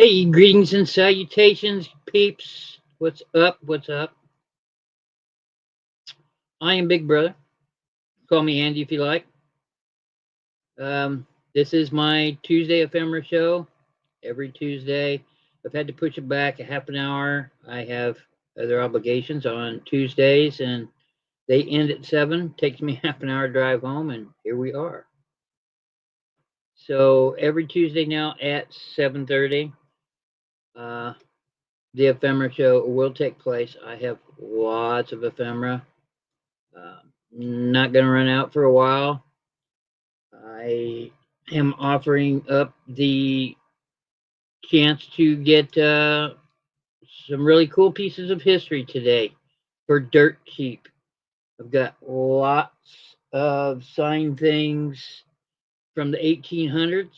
Hey, greetings and salutations, peeps. What's up? What's up? I am Big Brother. Call me Andy if you like. This is my Tuesday ephemera show. Every Tuesday, I've had to push it back a half an hour. I have other obligations on Tuesdays, and they end at 7. Takes me half an hour to drive home, and here we are. So every Tuesday now at 7:30. The ephemera show will take place. I have lots of ephemera. Not going to run out for a while. I am offering up the chance to get some really cool pieces of history today for dirt cheap. I've got lots of signed things from the 1800s.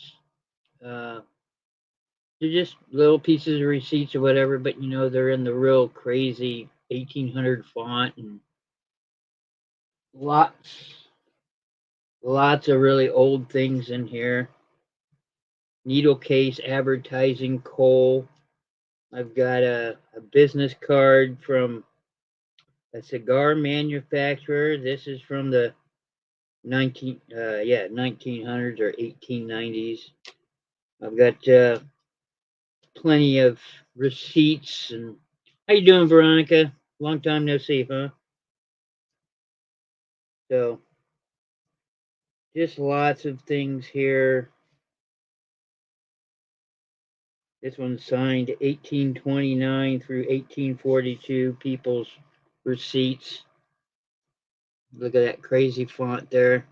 Uh, they're just little pieces of receipts or whatever, but they're in the real crazy 1800 font and lots of really old things in here. Needle case, advertising, coal. I've got a business card from a cigar manufacturer. This is from the 1900s or 1890s. I've got plenty of receipts. And how you doing, Veronica? Long time no see, huh? So just lots of things here. This one's signed 1829 through 1842, people's receipts. Look at that crazy font there.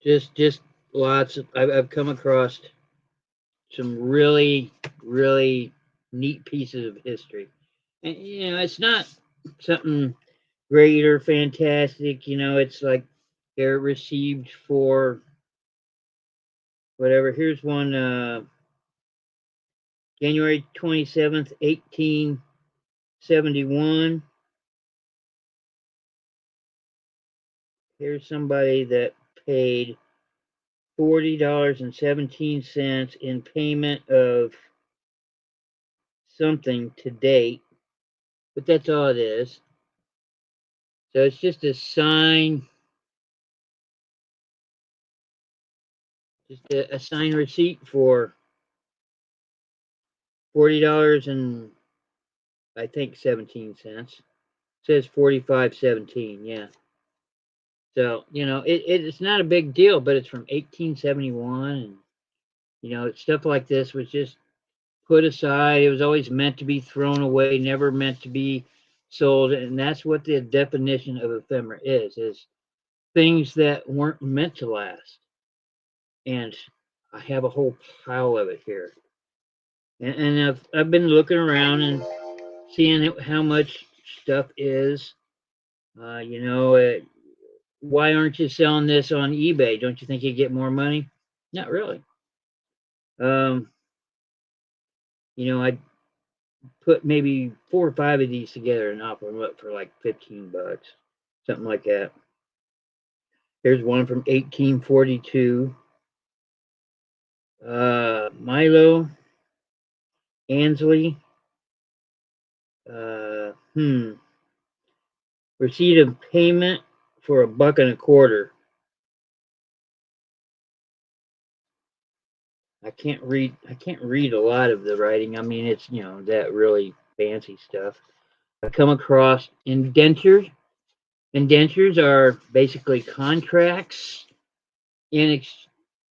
Just lots of, I've come across some really, really neat pieces of history. And, it's not something great or fantastic. It's like they're received for whatever. Here's one, January 27th, 1871. Here's somebody that paid $40.17 in payment of something to date, but that's all it is. So it's just a sign, just a sign receipt for $40 and I think 17 cents. It says 45.17, yeah. So it's not a big deal, but it's from 1871, and stuff like this was just put aside. It was always meant to be thrown away, never meant to be sold, and that's what the definition of ephemera is things that weren't meant to last. And I have a whole pile of it here, and I've been looking around and seeing how much stuff is. Uh, you know, uh, why aren't you selling this on eBay? Don't you think you get more money? Not really. Um, I put maybe 4 or 5 of these together and offer them up for like $15, something like that. Here's one from 1842. Milo Ansley. Uh, hmm. Receipt of payment for $1.25. I can't read a lot of the writing. I mean, it's that really fancy stuff. I come across indentures. Indentures are basically contracts in ex,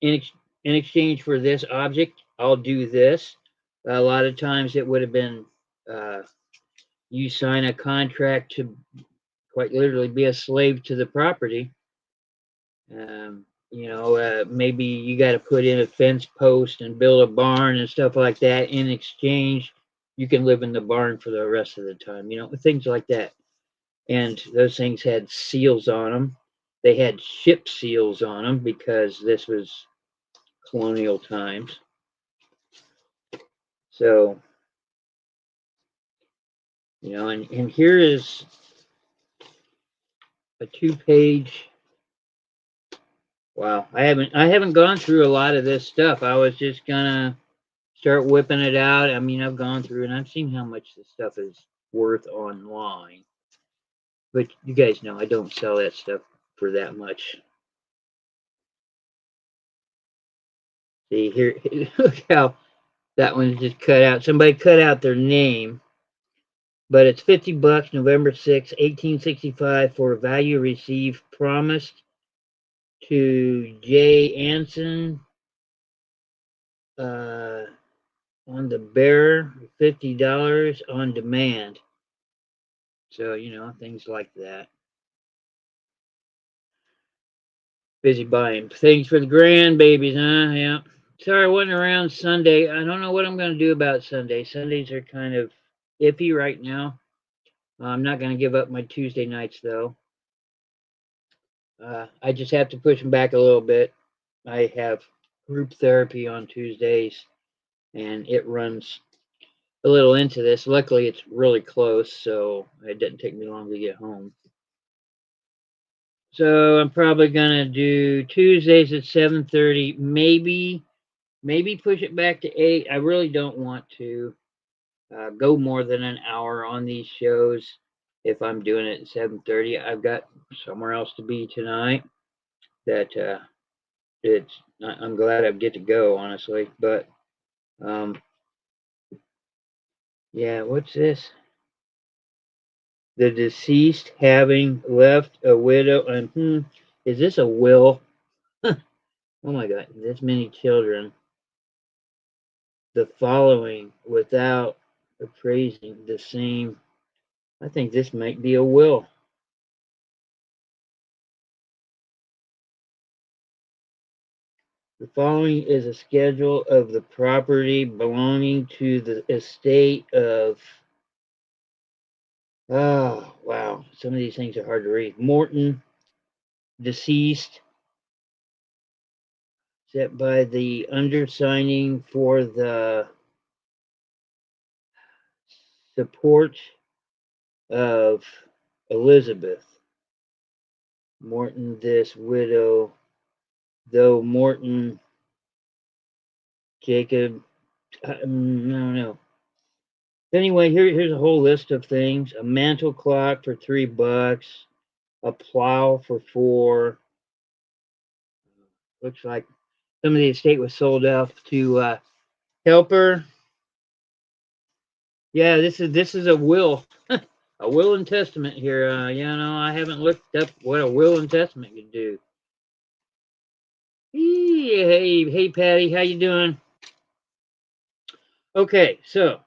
in, ex, in exchange for this object. I'll do this. A lot of times it would have been you sign a contract to quite literally be a slave to the property. Maybe you got to put in a fence post and build a barn and stuff like that. In exchange, you can live in the barn for the rest of the time, things like that. And those things had seals on them. They had ship seals on them because this was colonial times. So, and here is a 2-page Wow, I haven't gone through a lot of this stuff. I was just gonna start whipping it out. I mean, I've gone through and I've seen how much this stuff is worth online. But you guys know I don't sell that stuff for that much. See here, look how that one's just cut out. Somebody cut out their name, but it's $50, November 6, 1865, for a value received promised to J. Anson uh, on the bearer, $50 on demand. So, you know, things like that. Busy buying things for the grandbabies, huh? Yeah. Sorry I wasn't around Sunday. I don't know what I'm going to do about Sunday. Sundays are kind of iffy right now. I'm not going to give up my Tuesday nights, though. I just have to push them back a little bit. I have group therapy on Tuesdays, and it runs a little into this. Luckily, it's really close, so it didn't take me long to get home. So I'm probably gonna do Tuesdays at 7:30. Maybe push it back to 8. I really don't want to go more than an hour on these shows. If I'm doing it at 7:30, I've got somewhere else to be tonight. That I'm glad I get to go, honestly. But um, yeah, what's this? The deceased having left a widow, and is this a will? Oh my God, this many children. The following without appraising the same. I think this might be a will. The following is a schedule of the property belonging to the estate of. Oh, wow. Some of these things are hard to read. Morton, deceased, set by the undersigning for the support of Elizabeth. Morton, this widow, though Morton, Jacob, I don't know. Anyway, here's a whole list of things. A mantle clock for $3, a plow for 4. Looks like some of the estate was sold off to helper. Yeah, this is a will, a will and testament here. I haven't looked up what a will and testament could do. Hey, Patty, how you doing? Okay, so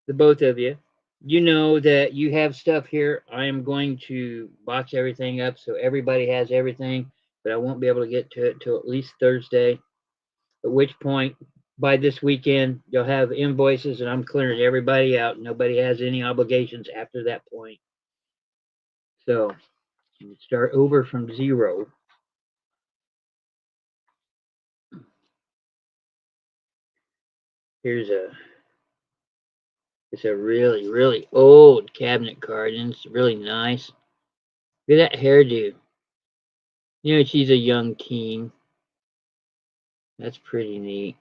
the both of you, you know that you have stuff here. I am going to box everything up so everybody has everything, but I won't be able to get to it till at least Thursday. At which point, by this weekend, you'll have invoices, and I'm clearing everybody out. Nobody has any obligations after that point. So you start over from zero. Here's it's a really, really old cabinet card, and it's really nice. Look at that hairdo. You know, she's a young teen. That's pretty neat.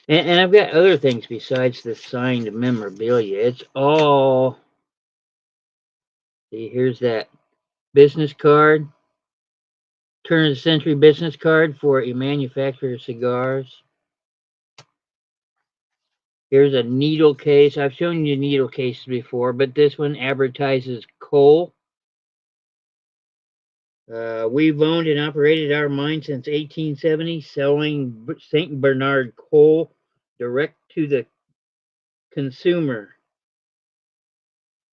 And I've got other things besides the signed memorabilia. It's all. See, here's that business card, turn of the century business card for a manufacturer of cigars. Here's a needle case. I've shown you needle cases before, but this one advertises coal. We've owned and operated our mine since 1870, selling St. Bernard coal direct to the consumer.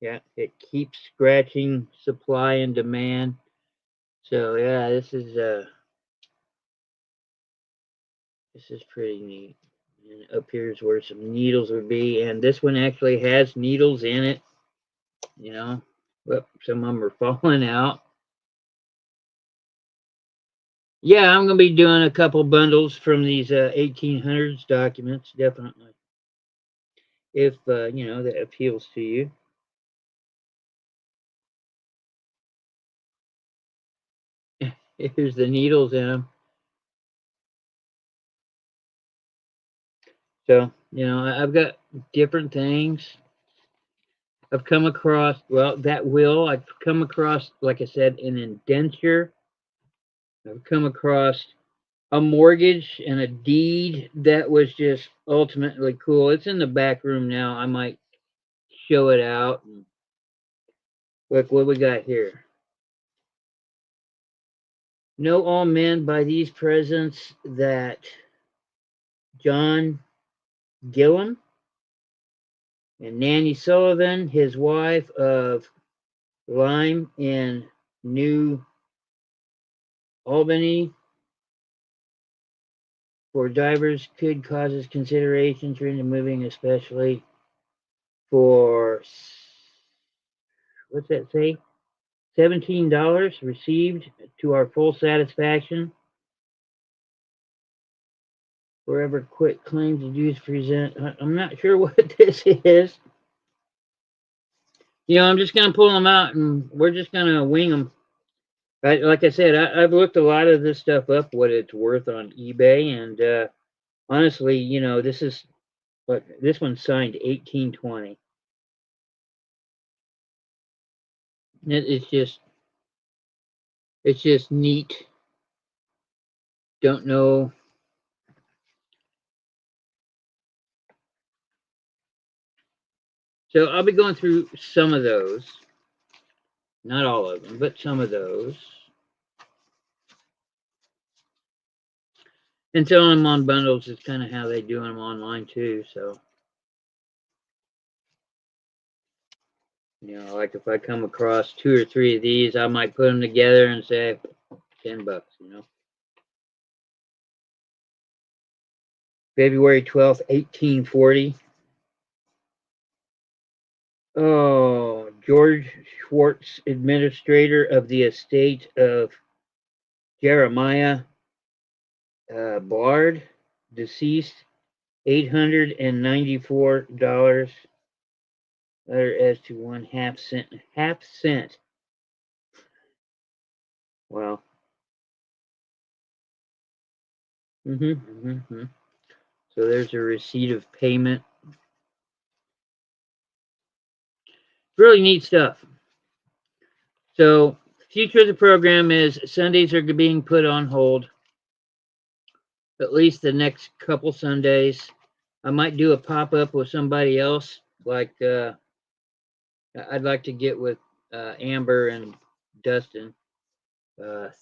Yeah, it keeps scratching supply and demand. So yeah, this is pretty neat. And up here's where some needles would be, and this one actually has needles in it. You know, but some of them are falling out. Yeah, I'm gonna be doing a couple bundles from these 1800s documents, definitely. If that appeals to you. Here's the needles in them. So, you know, I've got different things. I've come across, well, that will, I've come across, like I said, an indenture. I've come across a mortgage and a deed that was just ultimately cool. It's in the back room now. I might show it out. Look what we got here. Know all men by these presents that John Gillum and Nanny Sullivan, his wife of Lyme in New Albany, for divers could causes considerations into moving, especially for, what's that say? $17 received to our full satisfaction. Wherever quit claims to use present. I'm not sure what this is. You know, I'm just going to pull them out and we're just going to wing them. Like I said, I've looked a lot of this stuff up, what it's worth on eBay. And honestly, you know, this is, but this one's signed 1820. It's just neat. Don't know. So I'll be going through some of those. Not all of them, but some of those. And selling them on bundles is kind of how they do them online too. So, you know, like if I come across 2 or 3 of these, I might put them together and say $10, you know. February 12th, 1840. Oh, George Schwartz, administrator of the estate of Jeremiah Bard, deceased, $894. Letter as to 1/2 cent. Half cent. Wow. So there's a receipt of payment. Really neat stuff. So future of the program is Sundays are being put on hold. At least the next couple Sundays. I might do a pop-up with somebody else. Like I'd like to get with Amber and Dustin,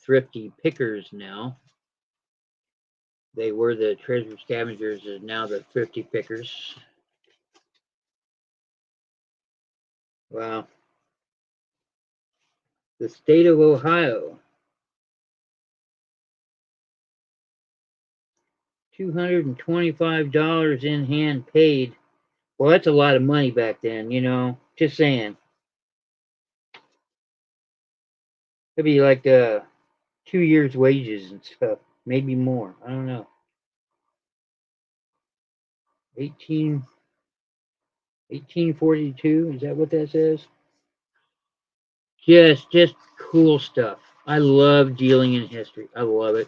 thrifty pickers now. They were the treasure scavengers, and now the thrifty pickers. Wow. The state of Ohio. $225 in hand paid. Well, that's a lot of money back then, you know. Just saying. It'd be like 2 years' wages and stuff, maybe more. I don't know. 1842. Is that what that says? Just cool stuff. I love dealing in history. I love it.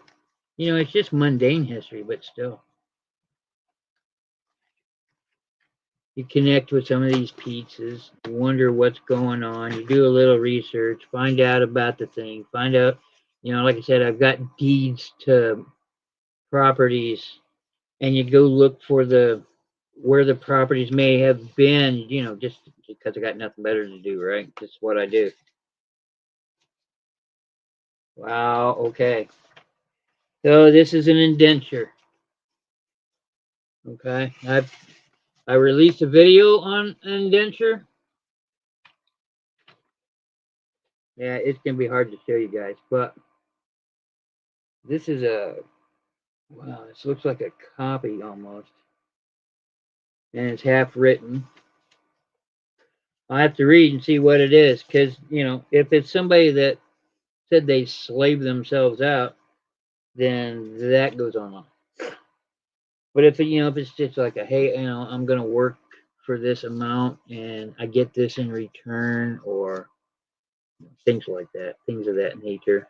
You know, it's just mundane history, but still. You connect with some of these pizzas, you wonder what's going on, you do a little research, find out about the thing, find out, you know, like I said, I've got deeds to properties, and you go look for where the properties may have been, you know, just because I got nothing better to do, right? That's what I do. Wow, okay. So this is an indenture. Okay. I released a video on indenture. Yeah, it's gonna be hard to show you guys, but this is wow, this looks like a copy almost. And it's half written. I have to read and see what it is, because you know, if it's somebody that said they slaved themselves out, then that goes on. But if you know, if it's just like a, hey, you know, I'm gonna work for this amount and I get this in return, or things like that, things of that nature.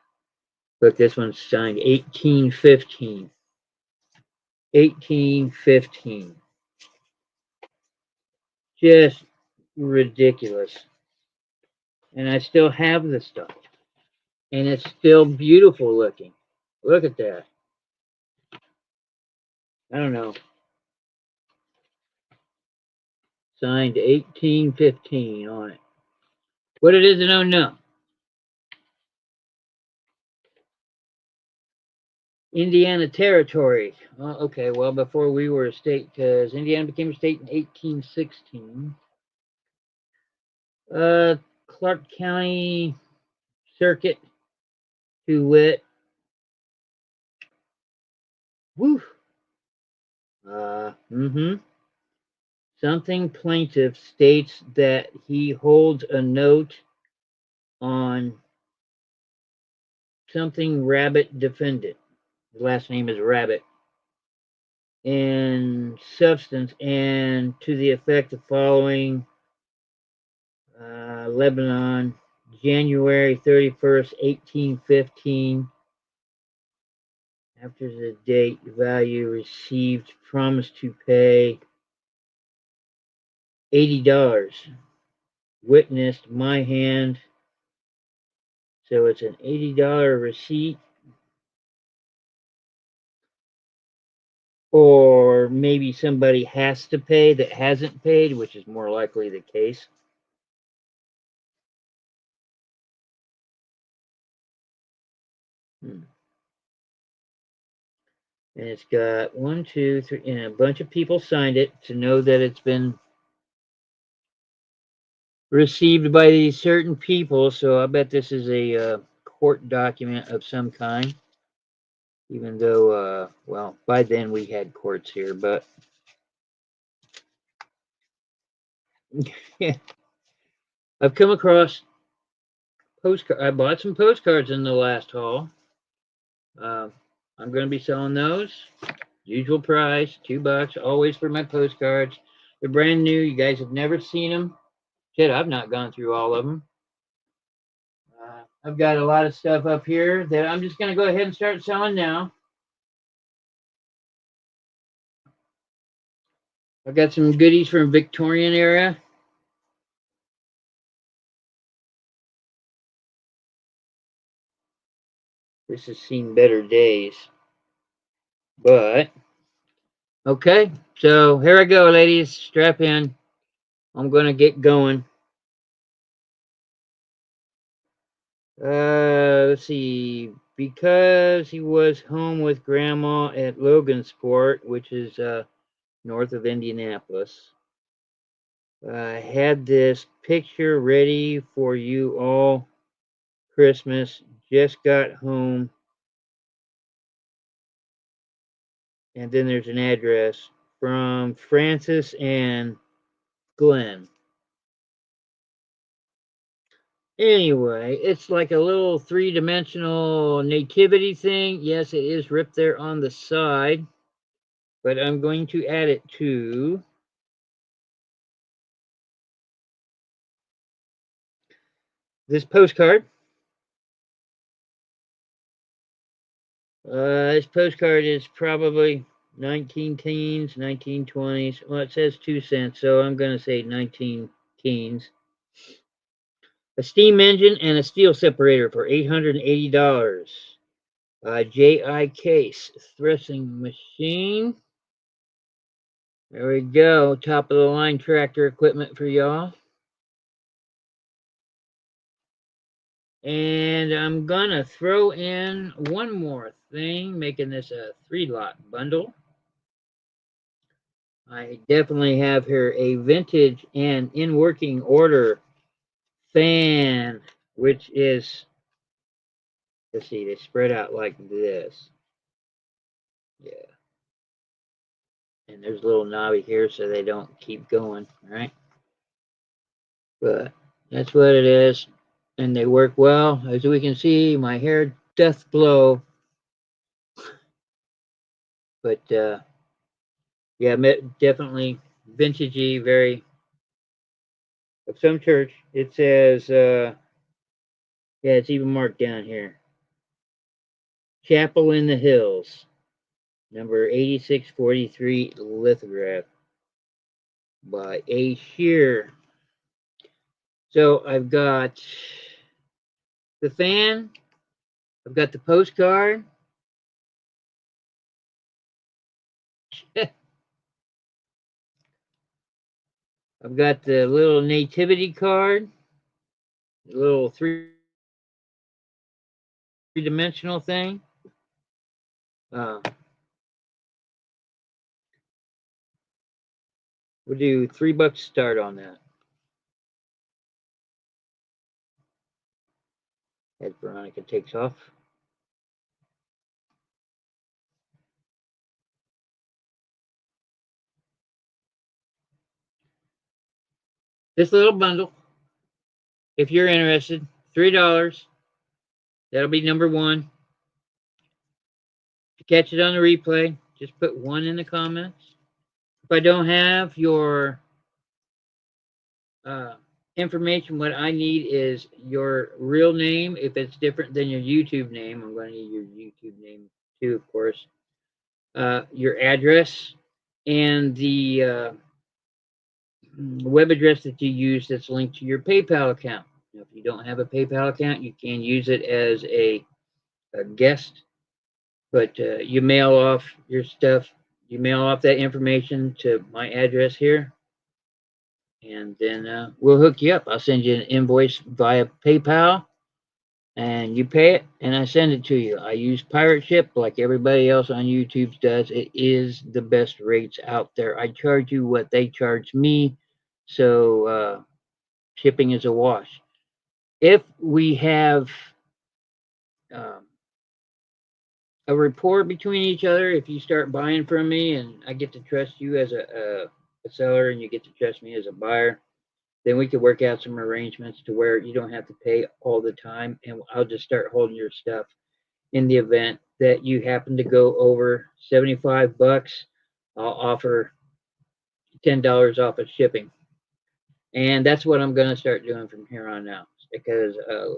Look, this one's signed 1815. 1815. Just ridiculous. And I still have the stuff. And it's still beautiful looking. Look at that. I don't know. Signed 1815 on it. What it is, I don't know. Indiana Territory. Well, okay, well, before we were a state, because Indiana became a state in 1816. Clark County Circuit, to wit. Woo. Something plaintiff states that he holds a note on something Rabbit defendant. His last name is Rabbit. In substance and to the effect of following Lebanon, January 31st, 1815. After the date, value received, promised to pay $80. Witnessed my hand. So it's an $80 receipt. Or maybe somebody has to pay that hasn't paid, which is more likely the case. And it's got 1, 2, 3, and a bunch of people signed it to know that it's been received by these certain people. So I bet this is a court document of some kind. Even though, well, by then we had courts here, but yeah, I've come across postcards. I bought some postcards in the last haul. I'm going to be selling those. Usual price, $2, always for my postcards. They're brand new. You guys have never seen them. Shit, I've not gone through all of them. I've got a lot of stuff up here that I'm just going to go ahead and start selling now. I've got some goodies from Victorian era. This has seen better days. But, okay. So here I go, ladies. Strap in. I'm going to get going. Let's see. Because he was home with Grandma at Logansport, which is north of Indianapolis. I had this picture ready for you all. Christmas. Just got home. And then there's an address from Francis and Glenn. Anyway, it's like a little three-dimensional nativity thing. Yes, it is ripped there on the side, but I'm going to add it to this postcard. This postcard is probably 19 teens, 1920s. Well, it says 2 cents, so I'm going to say 19 teens. A steam engine and a steel separator for $880. J.I. Case threshing machine. There we go. Top of the line tractor equipment for y'all. And I'm gonna throw in one more thing, making this a 3-lot bundle. I definitely have here a vintage and in working order fan, which is, let's see, they spread out like this. Yeah. And there's a little knobby here so they don't keep going, right? But that's what it is. And they work well. As we can see, my hair doth blow. But yeah, definitely vintagey, very of some church. It says, yeah, it's even marked down here. Chapel in the Hills, number 8643 lithograph by A. Shear. So I've got the fan, I've got the postcard. I've got the little nativity card, the little three-dimensional thing. We'll do $3 start on that. As Veronica takes off. This little bundle, if you're interested, $3. That'll be number one. If you catch it on the replay, just put 1 in the comments. If I don't have your information, what I need is your real name. If it's different than your YouTube name, I'm going to need your YouTube name too, of course. Your address and the web address that you use that's linked to your PayPal account. Now, if you don't have a PayPal account, you can use it as a guest, but you mail off your stuff. You mail off that information to my address here, and then we'll hook you up. I'll send you an invoice via PayPal, and you pay it, and I send it to you. I use Pirate Ship like everybody else on YouTube does. It is the best rates out there. I charge you what they charge me, so shipping is a wash. If we have a rapport between each other, if you start buying from me and I get to trust you as a seller and you get to trust me as a buyer, then we could work out some arrangements to where you don't have to pay all the time, and I'll just start holding your stuff in the event that you happen to go over $75. I'll offer $10 off of shipping, and that's what I'm going to start doing from here on out, because a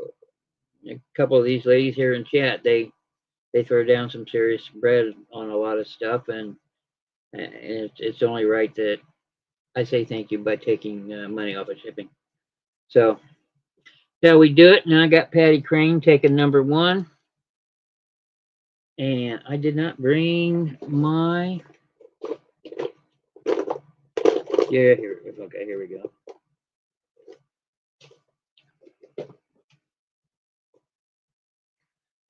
couple of these ladies here in chat, they throw down some serious bread on a lot of stuff, and it's only right that I say thank you by taking money off of shipping. So how we do it. Now I got Patty Crane taking number 1, and I did not bring my. Yeah, here. Okay, here we go.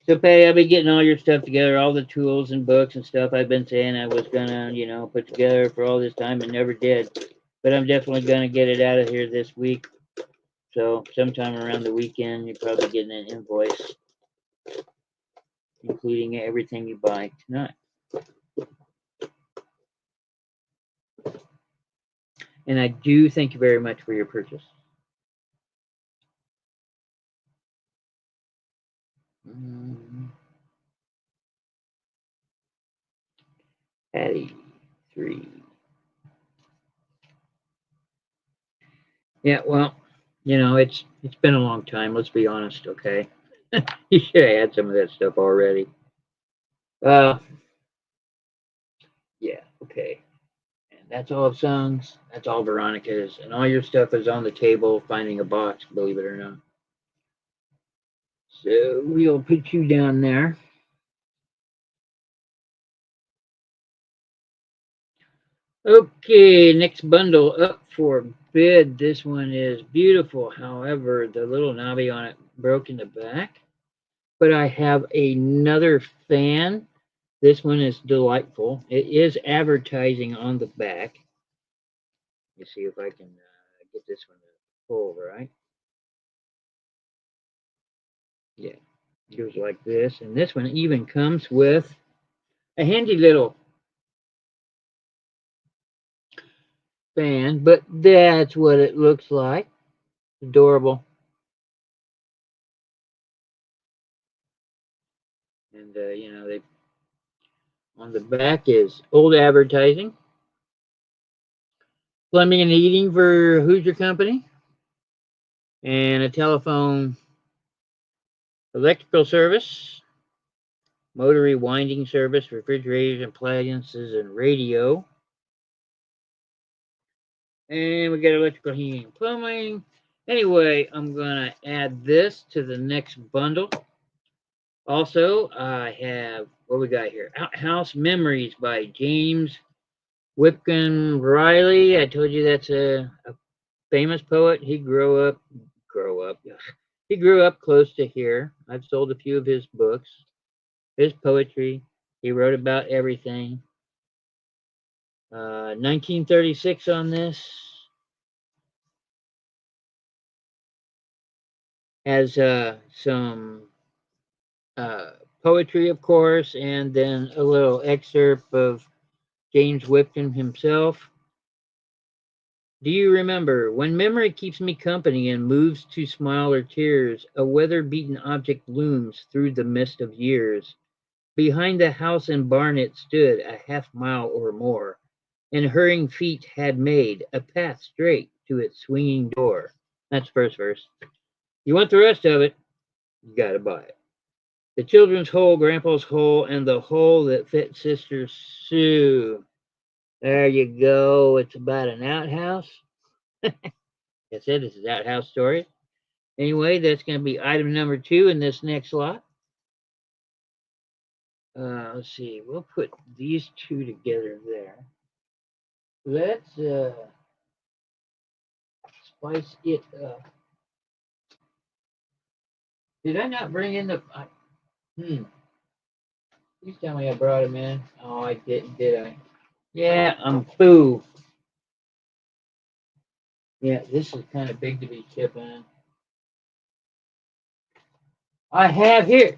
So Patty, I've been getting all your stuff together, all the tools and books and stuff I've been saying I was gonna, put together for all this time and never did. But I'm definitely gonna get it out of here this week. So sometime around the weekend, you're probably getting an invoice, including everything you buy tonight. And I do thank you very much for your purchase. Patty 3. Yeah, well, it's been a long time. Let's be honest, okay? You should have had some of that stuff already. Yeah, okay. And that's all of Songs. That's all Veronica's. And all your stuff is on the table, finding a box, believe it or not. So we'll put you down there. Okay, next bundle up for bid. This one is beautiful. However, the little knobby on it broke in the back. But I have another fan. This one is delightful. It is advertising on the back. Let me see if I can get this one to pull right. Yeah, it goes like this. And this one even comes with a handy little fan, but that's what it looks like. Adorable. And, they on the back is old advertising. Plumbing and heating for Hoosier Company. And a telephone electrical service. motor rewinding service, refrigerators, appliances, and radio. And we got electrical heating and plumbing. Anyway, I'm going to add this to the next bundle. Also, I have, what we got here? Outhouse Memories by James Whitcomb Riley. I told you that's a famous poet. He grew up. He grew up close to here. I've sold a few of his books, his poetry. He wrote about everything. 1936 on this. Has some poetry, of course, and then a little excerpt of James Whitcomb himself. Do you remember when memory keeps me company and moves to smile or tears, a weather-beaten object looms through the mist of years. Behind the house and barn it stood a half-mile or more, and hurrying feet had made a path straight to its swinging door. That's first verse. You want the rest of it? You gotta buy it. The children's hole, Grandpa's hole, and the hole that fit Sister Sue. There you go. It's about an outhouse. That's it. This is outhouse story. Anyway, that's going to be item number 2 in this next lot. Let's see. We'll put these two together there. Let's spice it up. Did I not bring in the... Please tell me I brought them in. Oh, I didn't, did I? Yeah, I'm foo. Yeah, this is kind of big to be shipping. I have here.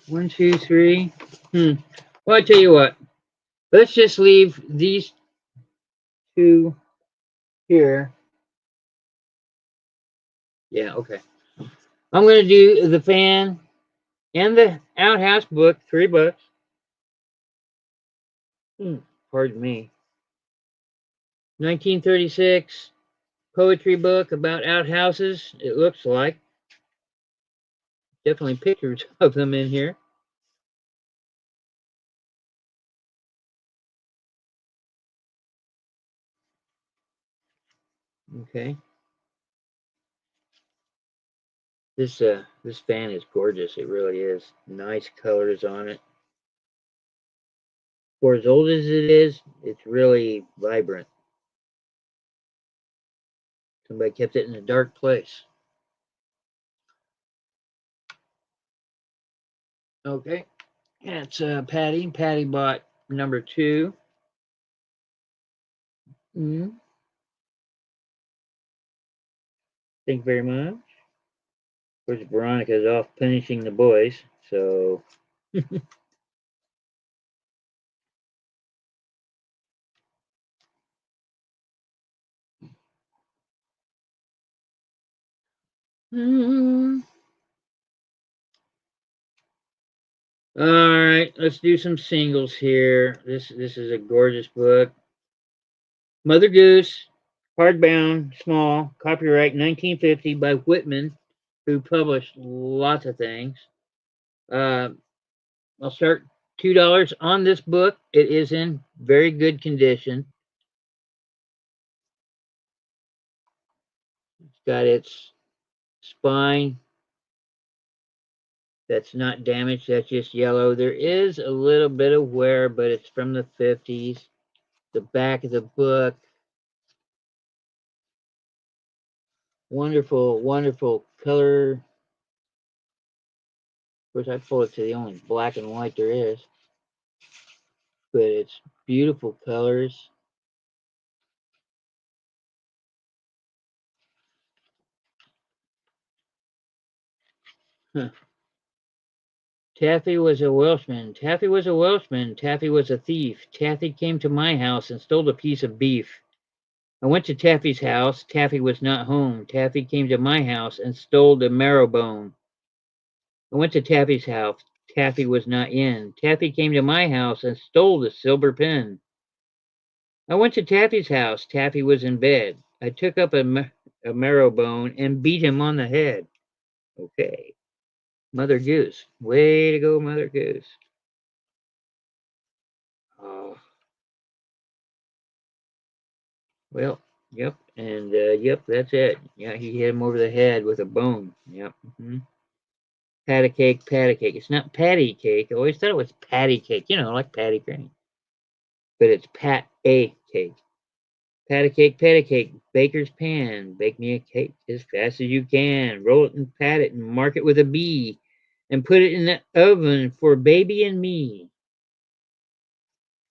1, 2, 3. Well, I tell you what. Let's just leave these two here. Yeah, okay. I'm going to do the fan and the outhouse book, $3. Pardon me. 1936 poetry book about outhouses, it looks like. Definitely pictures of them in here. Okay. This fan is gorgeous. It really is. Nice colors on it. For as old as it is, it's really vibrant. Somebody kept it in a dark place. Okay. That's Patty. Patty bought number 2. Thank you very much. Of course, Veronica's off punishing the boys, so. All right, let's do some singles here. This is a gorgeous book. Mother Goose, hardbound, small, copyright 1950 by Whitman, who published lots of things. I'll start $2 on this book. It is in very good condition. It's got its spine that's not damaged, that's just yellow. There is a little bit of wear, but it's from the 50s. The back of the book, wonderful, wonderful color. Of course, I pull it to the only black and white there is, but it's beautiful colors. Huh. Taffy was a Welshman. Taffy was a Welshman. Taffy was a thief. Taffy came to my house and stole a piece of beef. I went to Taffy's house. Taffy was not home. Taffy came to my house and stole the marrow bone. I went to Taffy's house. Taffy was not in. Taffy came to my house and stole the silver pen. I went to Taffy's house. Taffy was in bed. I took up a marrow bone and beat him on the head. Okay. Mother Goose. Way to go, Mother Goose. Oh, well, yep, and yep, that's it. Yeah, he hit him over the head with a bone. Yep. Patty cake, patty cake. It's not patty cake. I always thought it was patty cake, like patty crane. But it's pat-a cake. Patty cake, baker's pan. Bake me a cake as fast as you can. Roll it and pat it and mark it with a B. And put it in the oven for baby and me.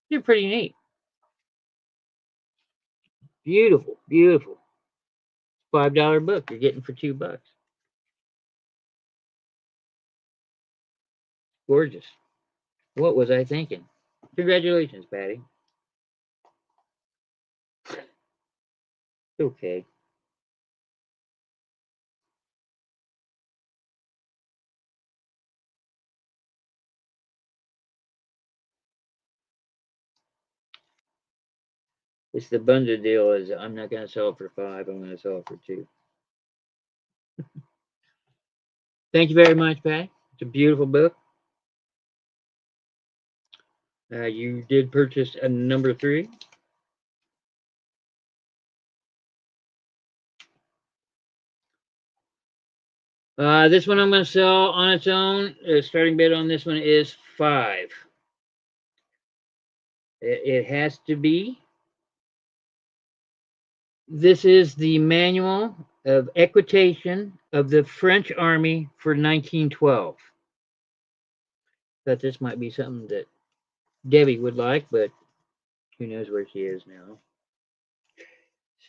They're pretty neat. Beautiful, beautiful. $5 book you're getting for $2. Gorgeous. What was I thinking? Congratulations, Patty. Okay. It's the bundle deal is I'm not going to sell it for 5. I'm going to sell it for 2. Thank you very much, Patty. It's a beautiful book. You did purchase a number 3. This one I'm going to sell on its own. The starting bid on this one is 5. It has to be. This is the manual of equitation of the French Army for 1912. Thought this might be something that Debbie would like, but who knows where she is now.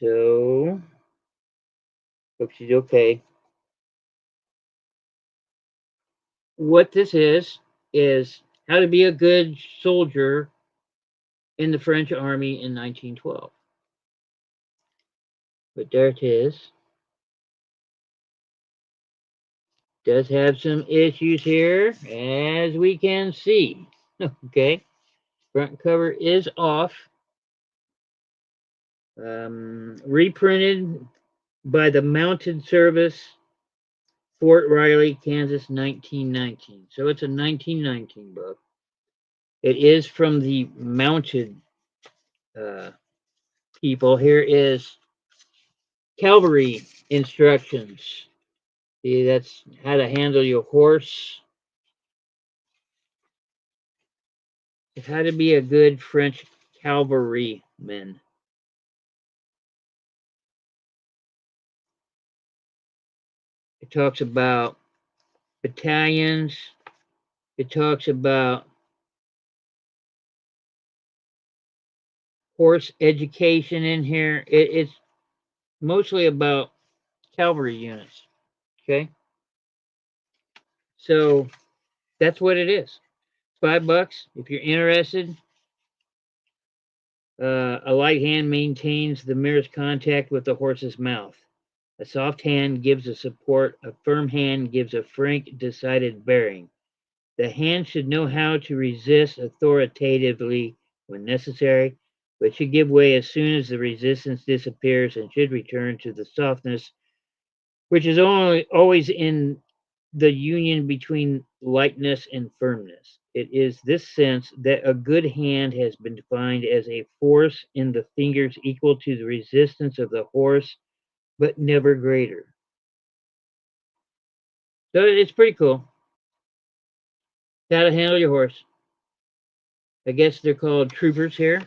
So, hope she's okay. What this is how to be a good soldier in the French army in 1912. But there it is. Does have some issues here, as we can see. Okay, front cover is off. Reprinted by the Mounted Service, Fort Riley, Kansas, 1919. So it's a 1919 book. It is from the Mounted people. Here is cavalry instructions. See, that's how to handle your horse. It's how to be a good French cavalryman. It talks about battalions. It talks about horse education in here. It's mostly about cavalry units. Okay. So that's what it is. $5 if you're interested. A light hand maintains the mirror's contact with the horse's mouth. A soft hand gives a support. A firm hand gives a frank, decided bearing. The hand should know how to resist authoritatively when necessary, but should give way as soon as the resistance disappears and should return to the softness, which is always in the union between lightness and firmness. It is this sense that a good hand has been defined as a force in the fingers equal to the resistance of the horse, but never greater. So it's pretty cool. How to handle your horse. I guess they're called troopers here,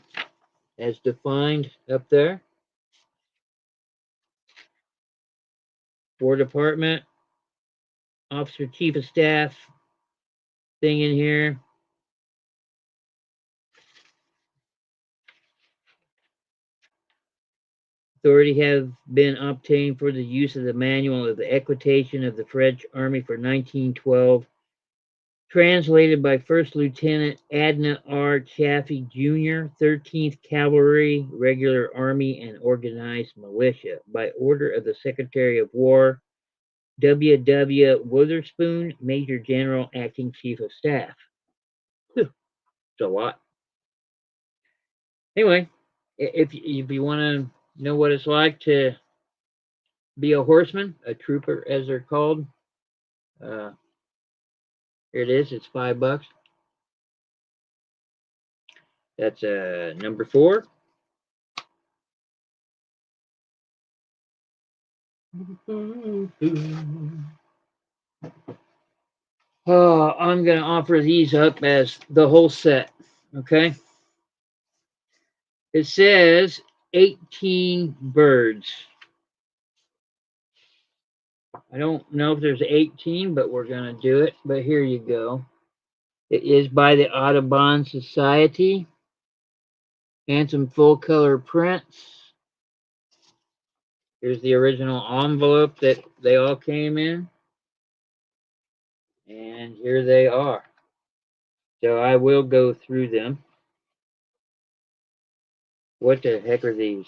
as defined up there. War Department, Officer Chief of Staff thing in here. Authority have been obtained for the use of the manual of the equitation of the French Army for 1912, translated by First Lieutenant Adna R. Chaffee Jr., 13th Cavalry, Regular Army, and Organized Militia, by order of the Secretary of War, W. W. Witherspoon, Major General, Acting Chief of Staff. It's a lot. Anyway, if you want to know what it's like to be a horseman, a trooper as they're called, Here it is. It's $5. That's number 4. Oh, I'm going to offer these up as the whole set. Okay. It says 18 birds. I don't know if there's 18, but we're going to do it. But here you go. It is by the Audubon Society. And some full color prints. Here's the original envelope that they all came in. And here they are. So I will go through them. What the heck are these?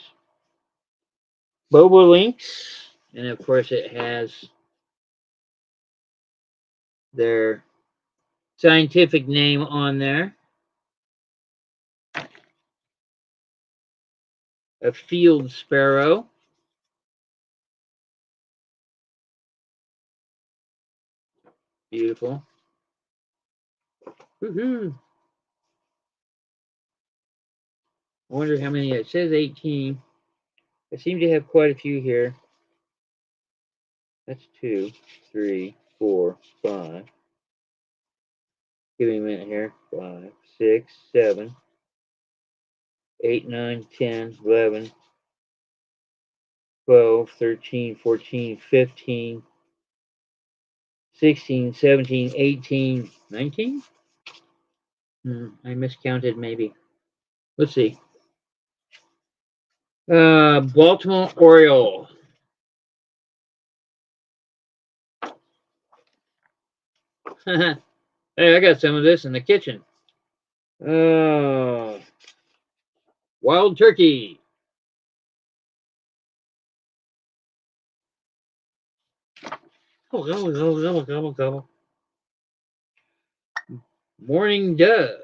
Bobolinks. And of course it has their scientific name on there. A field sparrow. Beautiful. Woohoo! I wonder how many. It says 18. I seem to have quite a few here. That's 2, 3, 4, 5. Give me a minute here. 5, 6, 7, 8, 9, 10, 11, 12, 13, 14, 15, 16, 17, 18, 19? I miscounted maybe. Let's see. Baltimore Oriole. Hey, I got some of this in the kitchen. Wild turkey. Gobble, gobble, gobble, gobble, gobble. Morning dove.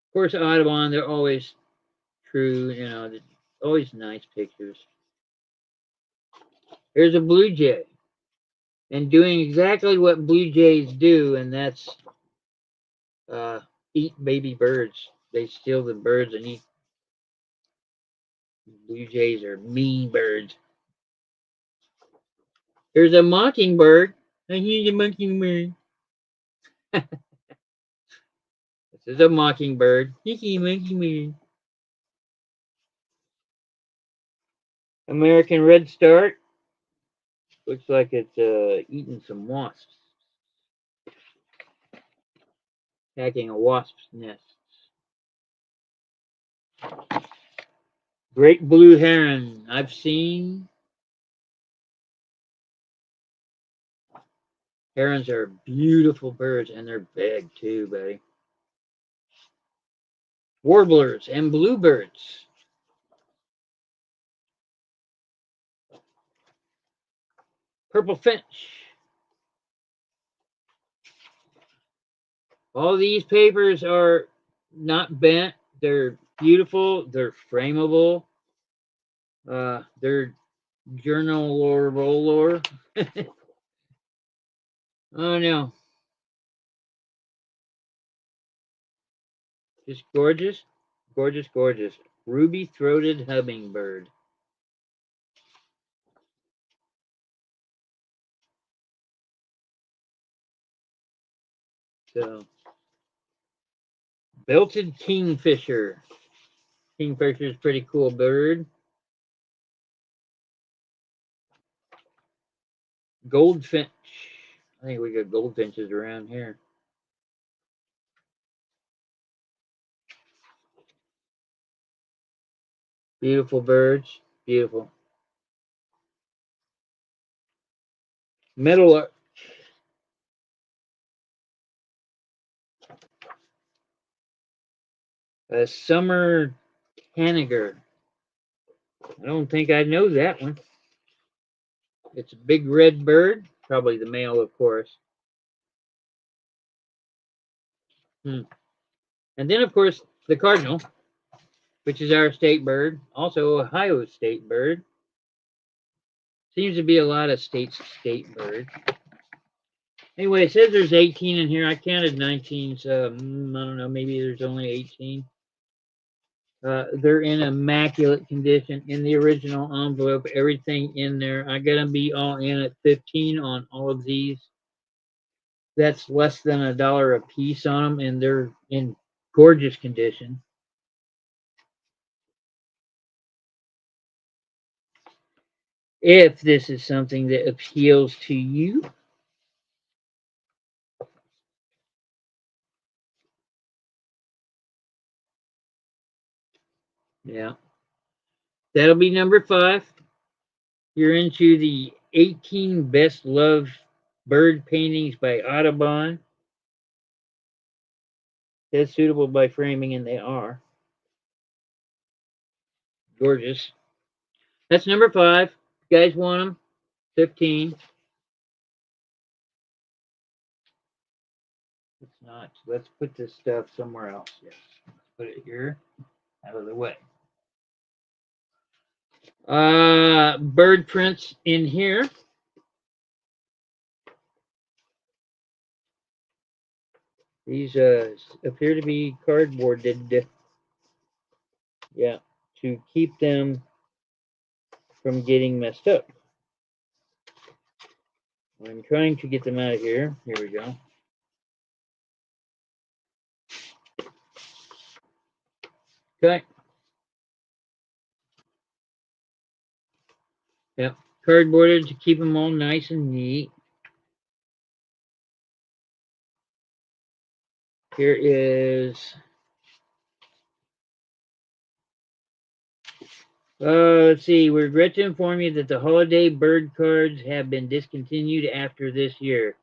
Of course, Audubon, they're always true, you know, always nice pictures. Here's a blue jay. And doing exactly what blue jays do, and that's eat baby birds. They steal the birds and eat. Blue jays are mean birds. Here's a mockingbird. I hear the mockingbird. This is a mockingbird. Mockingbird. American redstart. Looks like it's eating some wasps. Attacking a wasp's nest. Great blue heron. I've seen. Herons are beautiful birds, and they're big too, buddy. Warblers and bluebirds. Purple finch. All these papers are not bent. They're beautiful. They're frameable. They're journal or roller. Oh no. Just gorgeous. Gorgeous, gorgeous. Ruby-throated hummingbird. So, belted kingfisher. Kingfisher is a pretty cool bird. Goldfinch. I think we got goldfinches around here. Beautiful birds. Beautiful. Meadowlark. A summer tanager. I don't think I know that one. It's a big red bird. Probably the male, of course. And then, of course, the cardinal. which is our state bird, also Ohio state bird. Seems to be a lot of state birds. Anyway, it says there's 18 in here. I counted 19, so I don't know. Maybe there's only 18. They're in immaculate condition in the original envelope. Everything in there. I got to be all in at 15 on all of these. That's less than $1 a piece on them, and they're in gorgeous condition. If this is something that appeals to you. Yeah. That'll be number 5. You're into the 18 best loved bird paintings by Audubon. That's suitable by framing, and they are. Gorgeous. That's number 5. You guys want them? 15. It's not. Let's put this stuff somewhere else. Yes. Let's put it here out of the way. Bird prints in here. These appear to be cardboarded. Yeah, to keep them from getting messed up. I'm trying to get them out of here. Here we go. Okay. Yep, cardboarded to keep them all nice and neat. Here is let's see. We regret to inform you that the holiday bird cards have been discontinued after this year.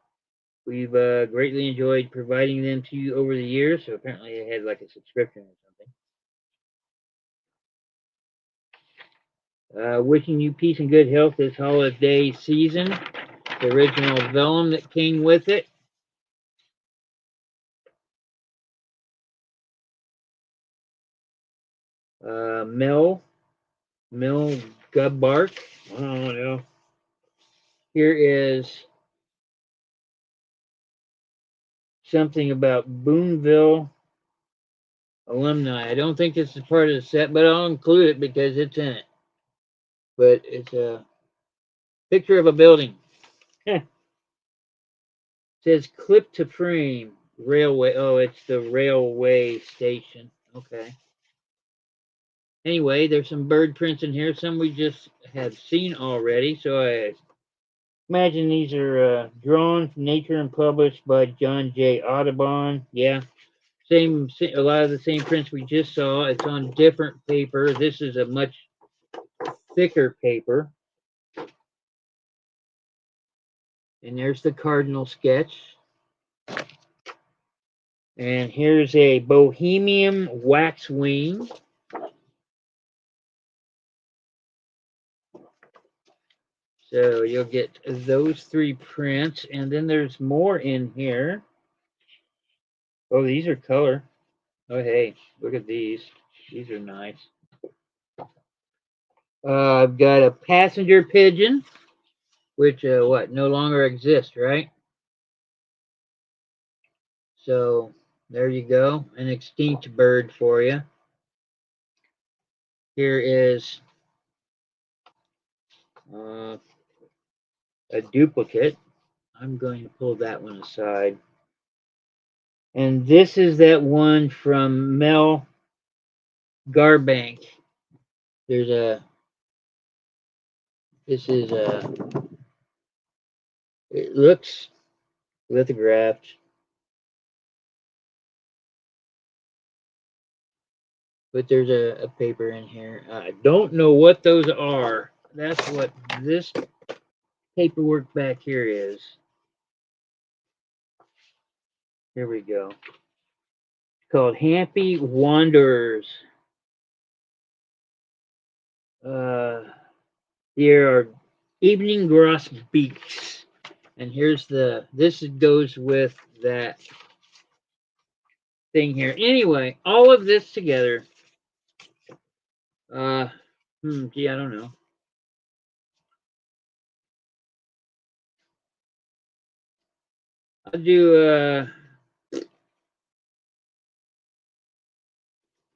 We've greatly enjoyed providing them to you over the years. So apparently they had like a subscription or something. Wishing you peace and good health this holiday season. The original vellum that came with it. Mel Gubbark. I don't know. Here is something about Boonville alumni. I don't think this is part of the set, but I'll include it because it's in it. But it's a picture of a building. It says clip to frame railway. Oh, it's the railway station. Okay. Anyway, there's some bird prints in here. Some we just have seen already. So I imagine these are drawn from nature and published by John J. Audubon. Yeah. A lot of the same prints we just saw. It's on different paper. This is a much thicker paper. And there's the cardinal sketch. And here's a Bohemian waxwing. So you'll get those 3 prints. And then there's more in here. Oh, these are color. Oh, hey, look at these. These are nice. I've got a passenger pigeon, which, no longer exists, right? So there you go, an extinct bird for you. Here is a duplicate. I'm going to pull that one aside. And this is that one from Mel Garbank. This is it looks lithographed. But there's a paper in here. I don't know what those are. That's what this paperwork back here is. Here we go. It's called Happy Wanderers. Here are evening grosbeaks. And here's this goes with that thing here. Anyway, all of this together Gee, I don't know. I'll do,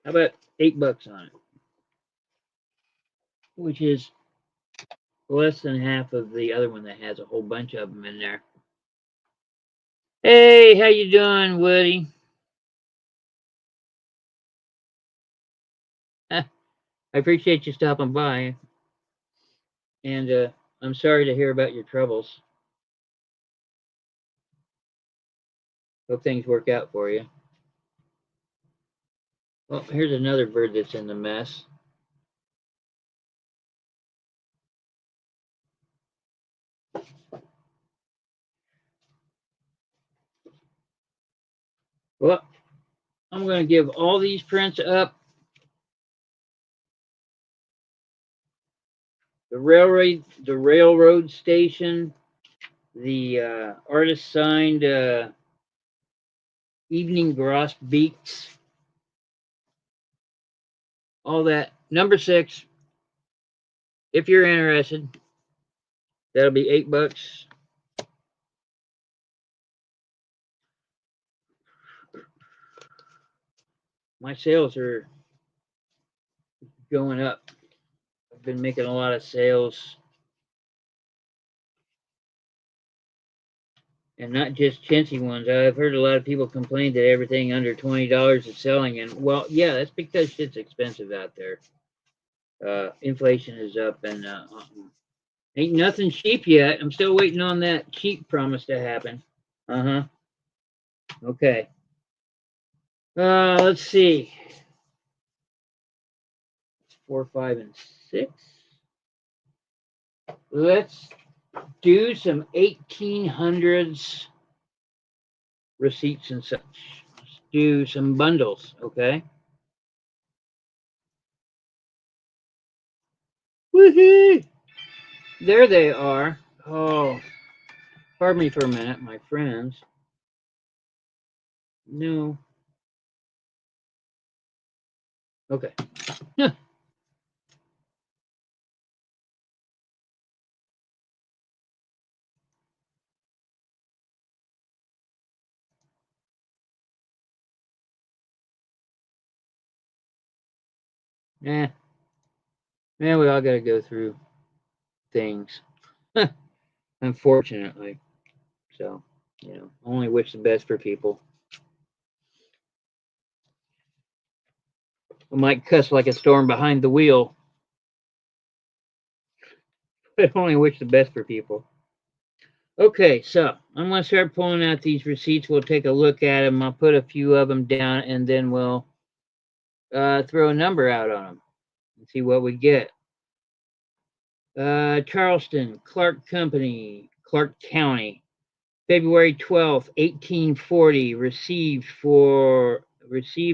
how about $8 on it? Which is less than half of the other one that has a whole bunch of them in there. Hey, how you doing, Woody? I appreciate you stopping by. And I'm sorry to hear about your troubles. Hope things work out for you. Well, here's another bird that's in the mess. Well, I'm going to give all these prints up. The railroad station, the artist signed evening grosbeaks, all that. Number 6, if you're interested, that'll be $8. My sales are going up. I've been making a lot of sales, and not just chintzy ones. I've heard a lot of people complain that everything under $20 is selling, and well, yeah, that's because shit's expensive out there. Inflation is up, and ain't nothing cheap yet. I'm still waiting on that cheap promise to happen. Uh-huh. Okay. Let's see. 4, 5, and 6. Let's do some 1800s receipts and such. Let's do some bundles, okay? Woohoo! There they are. Oh, pardon me for a minute, my friends. No. Okay. Yeah, we all got to go through things, unfortunately. So, only wish the best for people. I might cuss like a storm behind the wheel, but only wish the best for people. Okay, so I'm going to start pulling out these receipts. We'll take a look at them. I'll put a few of them down, and then we'll throw a number out on them and see what we get. Charleston, Clark Company, Clark County, February 12th, 1840, received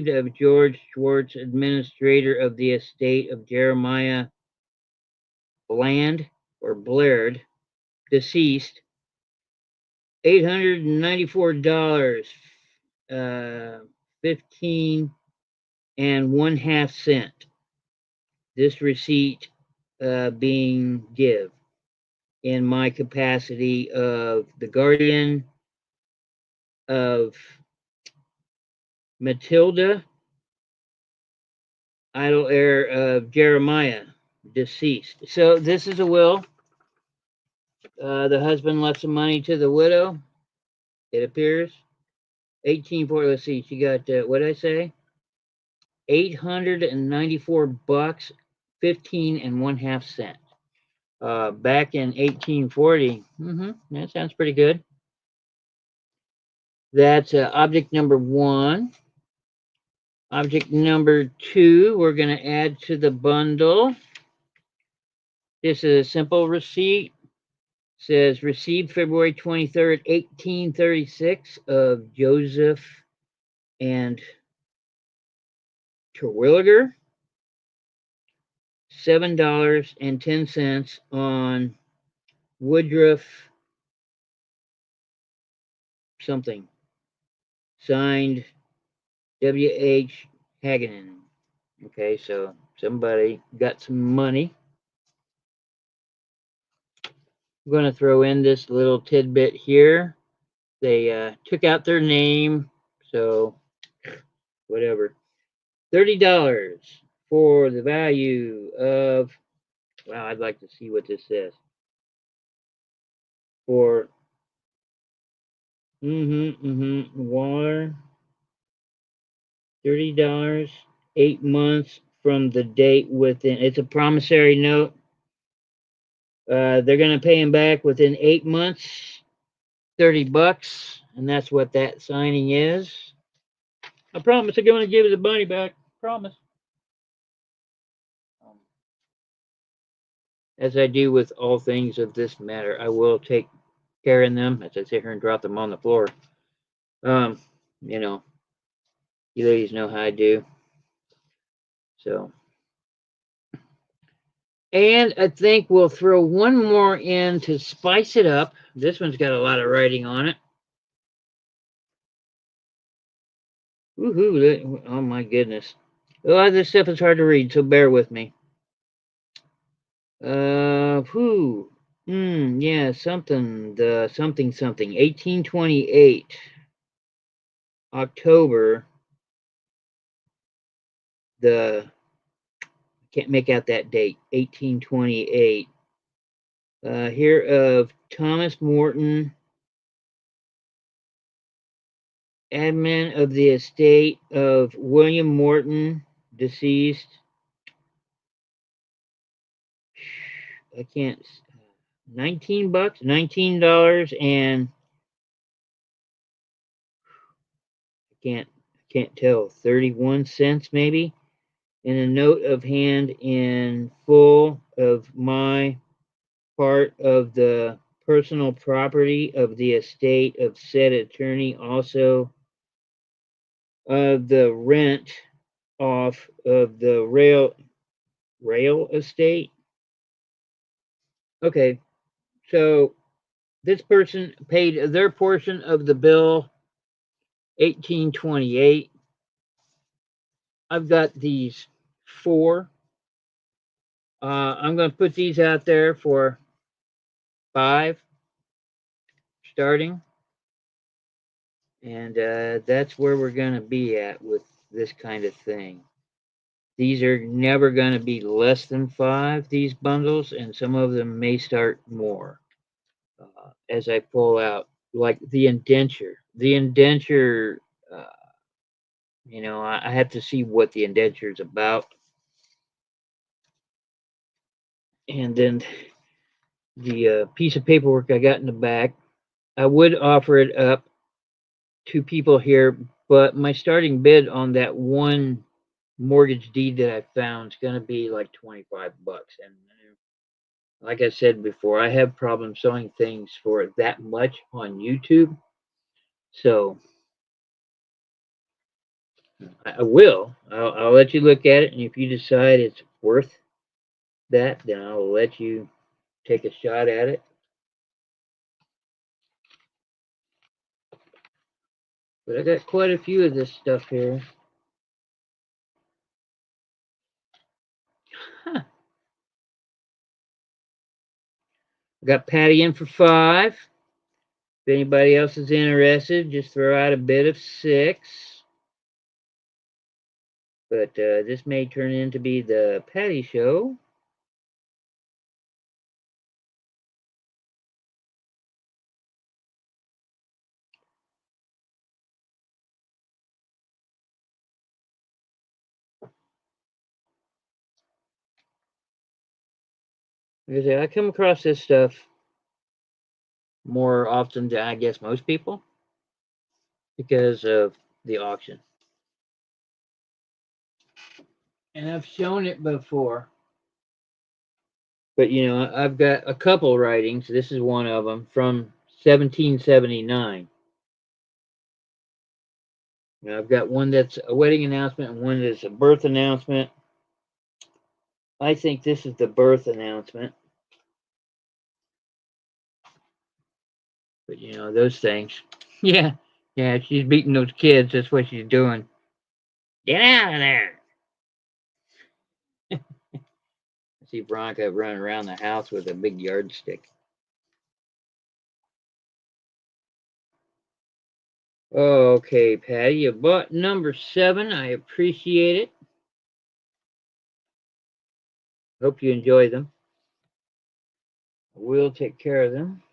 of George Schwartz, administrator of the estate of Jeremiah Bland or Blaird, deceased, $894, 15 and 1/2 cent. This receipt being give in my capacity of the guardian of Matilda, idle heir of Jeremiah, deceased. So this is a will. The husband left some money to the widow, it appears. 1840, let's see, she got, what did I say? $894, 15 and 1/2 cent. Back in 1840. That sounds pretty good. That's object number 1. Object number 2, we're going to add to the bundle. This is a simple receipt. Says received February 23rd, 1836 of Joseph and Terwilliger. $7.10 on Woodruff something. Signed W.H. Hagenin. Okay, so somebody got some money. I'm going to throw in this little tidbit here. They took out their name, so whatever. $30 for the value of, wow, I'd like to see what this says. For, water, $30, 8 months from the date within, it's a promissory note. They're going to pay him back within 8 months, $30, and that's what that signing is. I promise I'm going to give you the money back. Promise. As I do with all things of this matter, I will take care of them as I sit here and drop them on the floor. You know, you ladies know how I do. So, and I think we'll throw one more in to spice it up. This one's got a lot of writing on it. Woohoo! Oh my goodness. A lot of this stuff is hard to read, so bear with me. Yeah, something, something, 1828, October, can't make out that date, 1828. Here of Thomas Morton, admin of the estate of William Morton, deceased. I can't, $19, $19, and I can't tell, 31 cents maybe, and a note of hand in full of my part of the personal property of the estate of said attorney, also of the rent off of the rail estate. Okay, so this person paid their portion of the bill, 1828. I've got these 4. I'm going to put these out there for 5 starting, and that's where we're going to be at with this kind of thing. These are never going to be less than 5, these bundles, and some of them may start more as I pull out, like the indenture. The indenture, I have to see what the indenture is about. And then the piece of paperwork I got in the back, I would offer it up to people here, but my starting bid on that one mortgage deed that I found is going to be like $25. And like I said before, I have problems selling things for that much on YouTube. So I will. I'll let you look at it, and if you decide it's worth that, then I'll let you take a shot at it. But I got quite a few of this stuff here. Huh. Got Patty in for 5. If anybody else is interested, just throw out a bid of 6. But this may turn into be the Patty show. Because I come across this stuff more often than I guess most people because of the auction. And I've shown it before. But I've got a couple writings. This is one of them from 1779. I've got one that's a wedding announcement and one that's a birth announcement. I think this is the birth announcement. But those things. Yeah, she's beating those kids. That's what she's doing. Get out of there. I see Veronica running around the house with a big yardstick. Okay, Patty, you bought number 7. I appreciate it. Hope you enjoy them. We'll take care of them.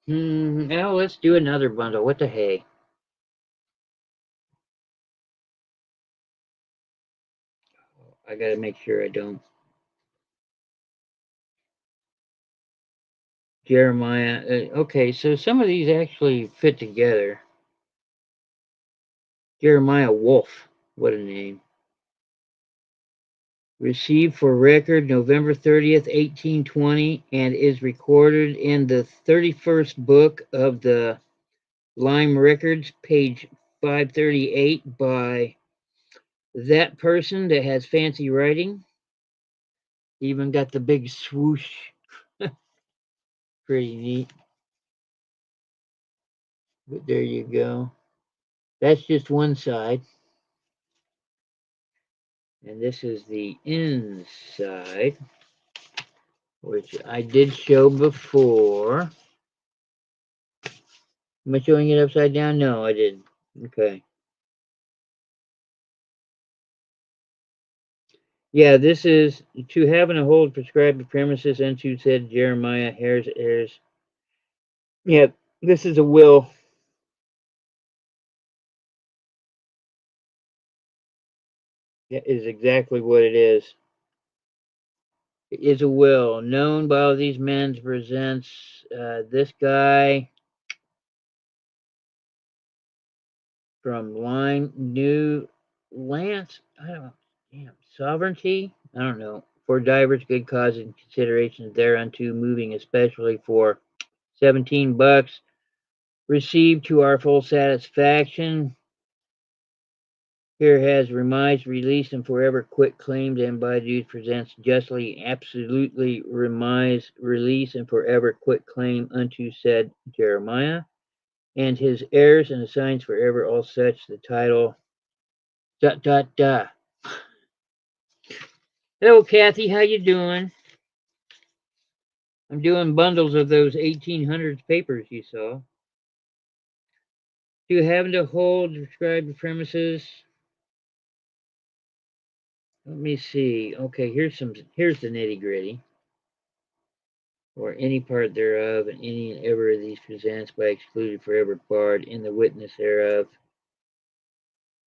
Now let's do another bundle. What the hey? I gotta make sure I don't. Jeremiah. Okay, so some of these actually fit together. Jeremiah Wolf. What a name. Received for record November 30th, 1820, and is recorded in the 31st book of the Lime Records, page 538, by that person that has fancy writing. Even got the big swoosh. Pretty neat. But there you go. That's just one side. And this is the inside, which I did show before. Am I showing it upside down? No, I didn't. Okay. Yeah, this is to have and hold prescribed premises unto said Jeremiah Hare's heirs. Yeah, this is a will. That is exactly what it is. It is a will known by all these men presents this guy from line New Lance. I don't know. Damn, sovereignty. I don't know. For divers good cause and considerations thereunto, moving especially for $17, received to our full satisfaction. Here has remised, released, and forever quit claimed, and by dues presents justly, absolutely remised, release, and forever quit claim unto said Jeremiah and his heirs, and assigns forever all such the title. Dot dot dot. Hello, Kathy. How you doing? I'm doing bundles of those 1800s papers you saw. Do you happen to hold described premises? Let me see. Okay, here's the nitty gritty. Or any part thereof, and any and ever of these presents by excluded forever barred in the witness thereof.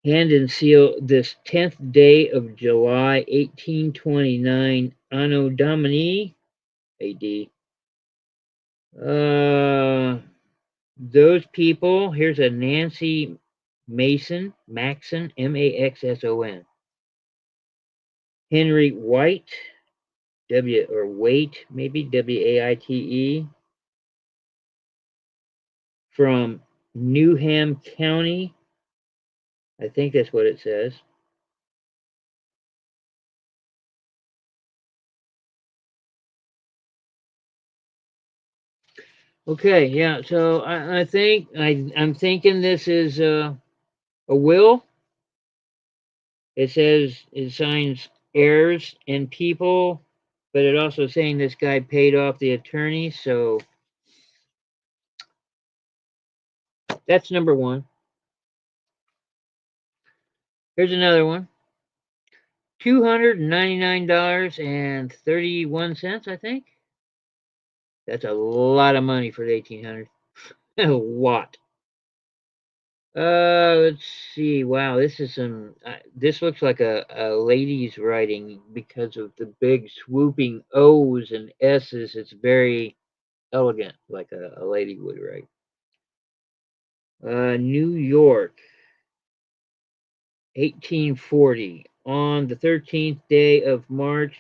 Hand and seal this 10th day of July, 1829, Anno Domini, AD. Those people, here's a Nancy Maxon, Maxson. Henry White, Waite, maybe, Waite, from Newham County. I think that's what it says. Okay, yeah. So I think I'm thinking this is a will. It says it signs heirs and people, but it also saying this guy paid off the attorney. So that's number one. Here's another one. $299.31, I think. That's a lot of money for the 1800s. A lot. Let's see. Wow, this is some. This looks like a lady's writing because of the big swooping O's and S's. It's very elegant, like a lady would write. New York, 1840. On the 13th day of March,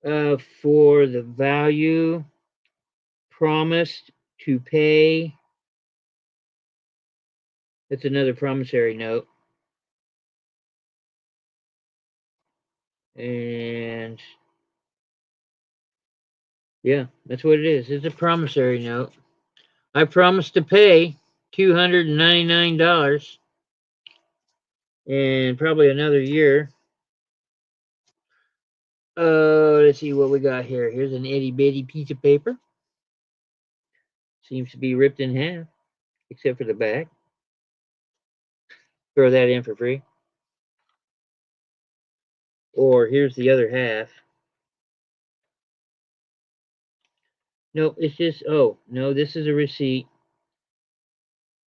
for the value promised to pay. That's another promissory note. And yeah, that's what it is. It's a promissory note. I promised to pay $299 in probably another year. Let's see what we got here. Here's an itty bitty piece of paper. Seems to be ripped in half, except for the back. Throw that in for free. Or here's the other half. Nope, it's just, oh, no, this is a receipt.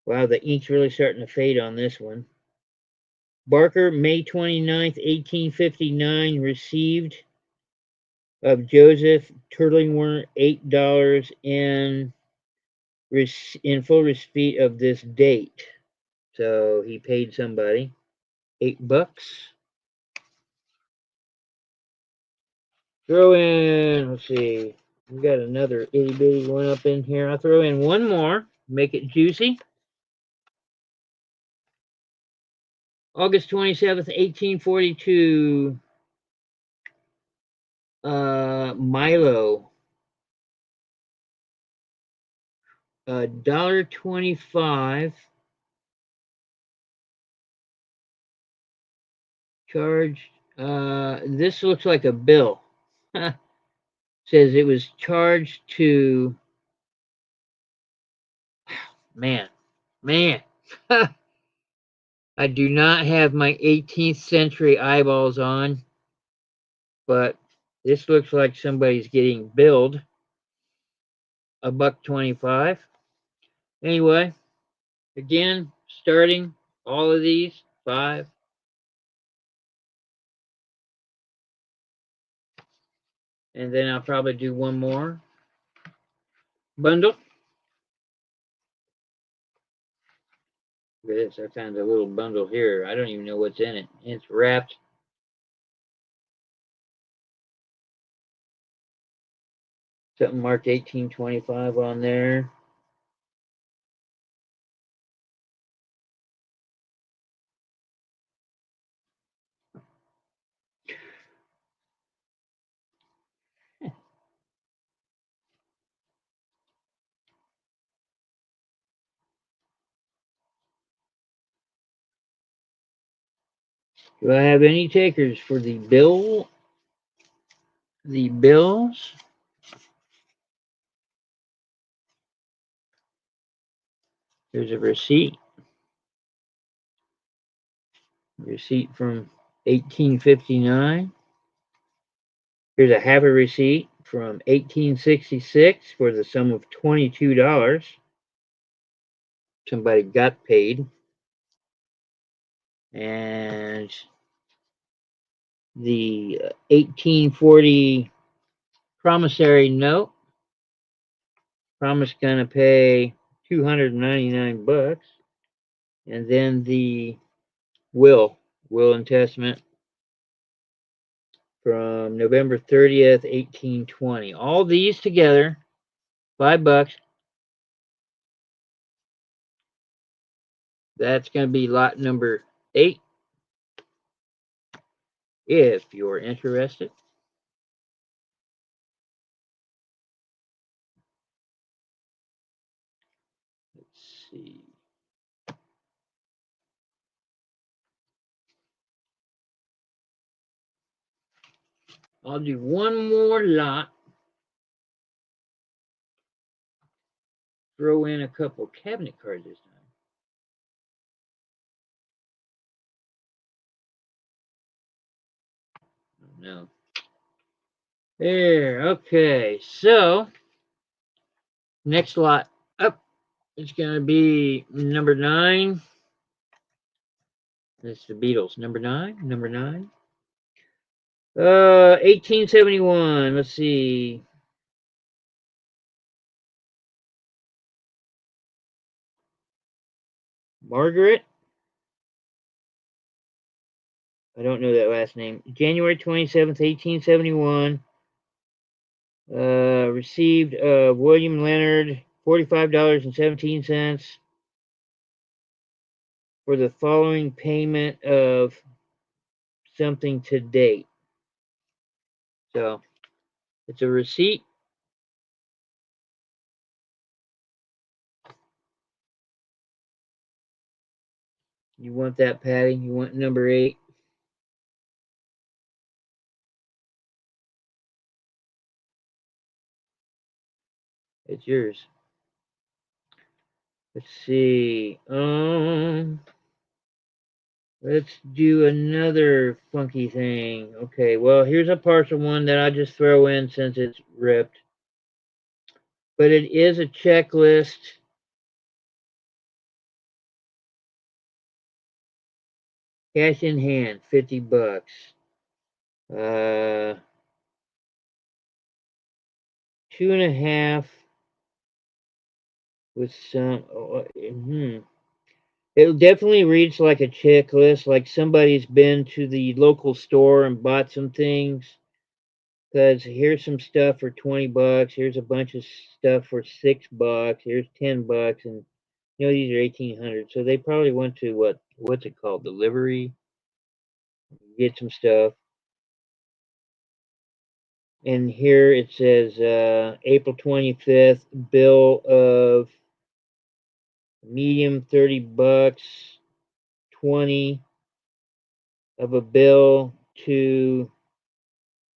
Wow, the ink's really starting to fade on this one. Barker, May 29th, 1859, received of Joseph Turlingworth $8 in full receipt of this date. So he paid somebody $8. Throw in, let's see, we got another itty bitty one up in here. I'll throw in one more, make it juicy. August 27th, 1842. Milo. $1.25. Charged. This looks like a bill. Says it was charged to. Man. I do not have my 18th century eyeballs on, but this looks like somebody's getting billed $1.25. Anyway, again, starting all of these 5. And then I'll probably do one more bundle. Look at this. I found a little bundle here. I don't even know what's in it. It's wrapped. Something marked 1825 on there. Do I have any takers for the bill? The bills? There's a receipt. Receipt from 1859. Here's a half a receipt from 1866 for the sum of $22. Somebody got paid. And the 1840 promissory note. Promise gonna pay $299. And then the will and testament from November 30th, 1820. All these together, $5. That's going to be lot number 8. If you're interested. Let's see. I'll do one more lot. Throw in a couple cabinet cards this time. No. There. Okay. So next lot up is going to be number 9. That's the Beatles. Number 9. 1871. Let's see. Margaret. I don't know that last name. January 27th, 1871. Received William Leonard $45.17 for the following payment of something to date. So it's a receipt. You want that, Patty? You want number 8? It's yours. Let's see. Let's do another funky thing. Okay, well, here's a partial one that I just throw in since it's ripped. But it is a checklist. Cash in hand, $50. Uh, 2.5 with some. It definitely reads like a checklist, like somebody's been to the local store and bought some things. Because here's some stuff for $20. Here's a bunch of stuff for $6. Here's $10, and these are 1,800. So they probably went to what's it called, delivery, get some stuff. And here it says April 25th, bill of medium $30, 20 of a bill to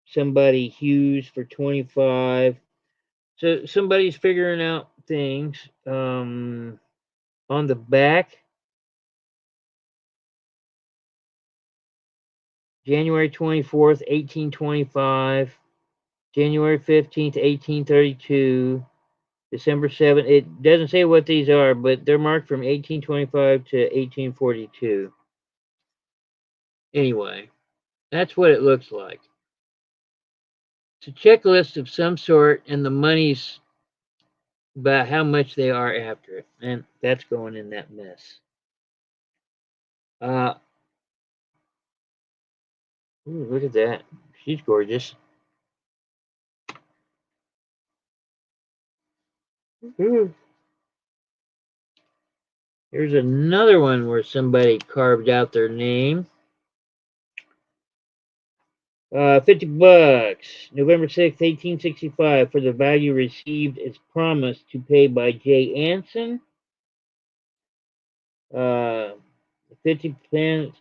somebody Hughes for 25. So somebody's figuring out things. On the back, January 24th, 1825, January 15th, 1832, December 7th. It doesn't say what these are, but they're marked from 1825 to 1842. Anyway, that's what it looks like. It's a checklist of some sort, and the money's about how much they are after it. And that's going in that mess. Ooh, look at that. She's gorgeous. Ooh. Here's another one where somebody carved out their name. $50. November 6th, 1865, for the value received as promised to pay by J. Anson. 50 cents,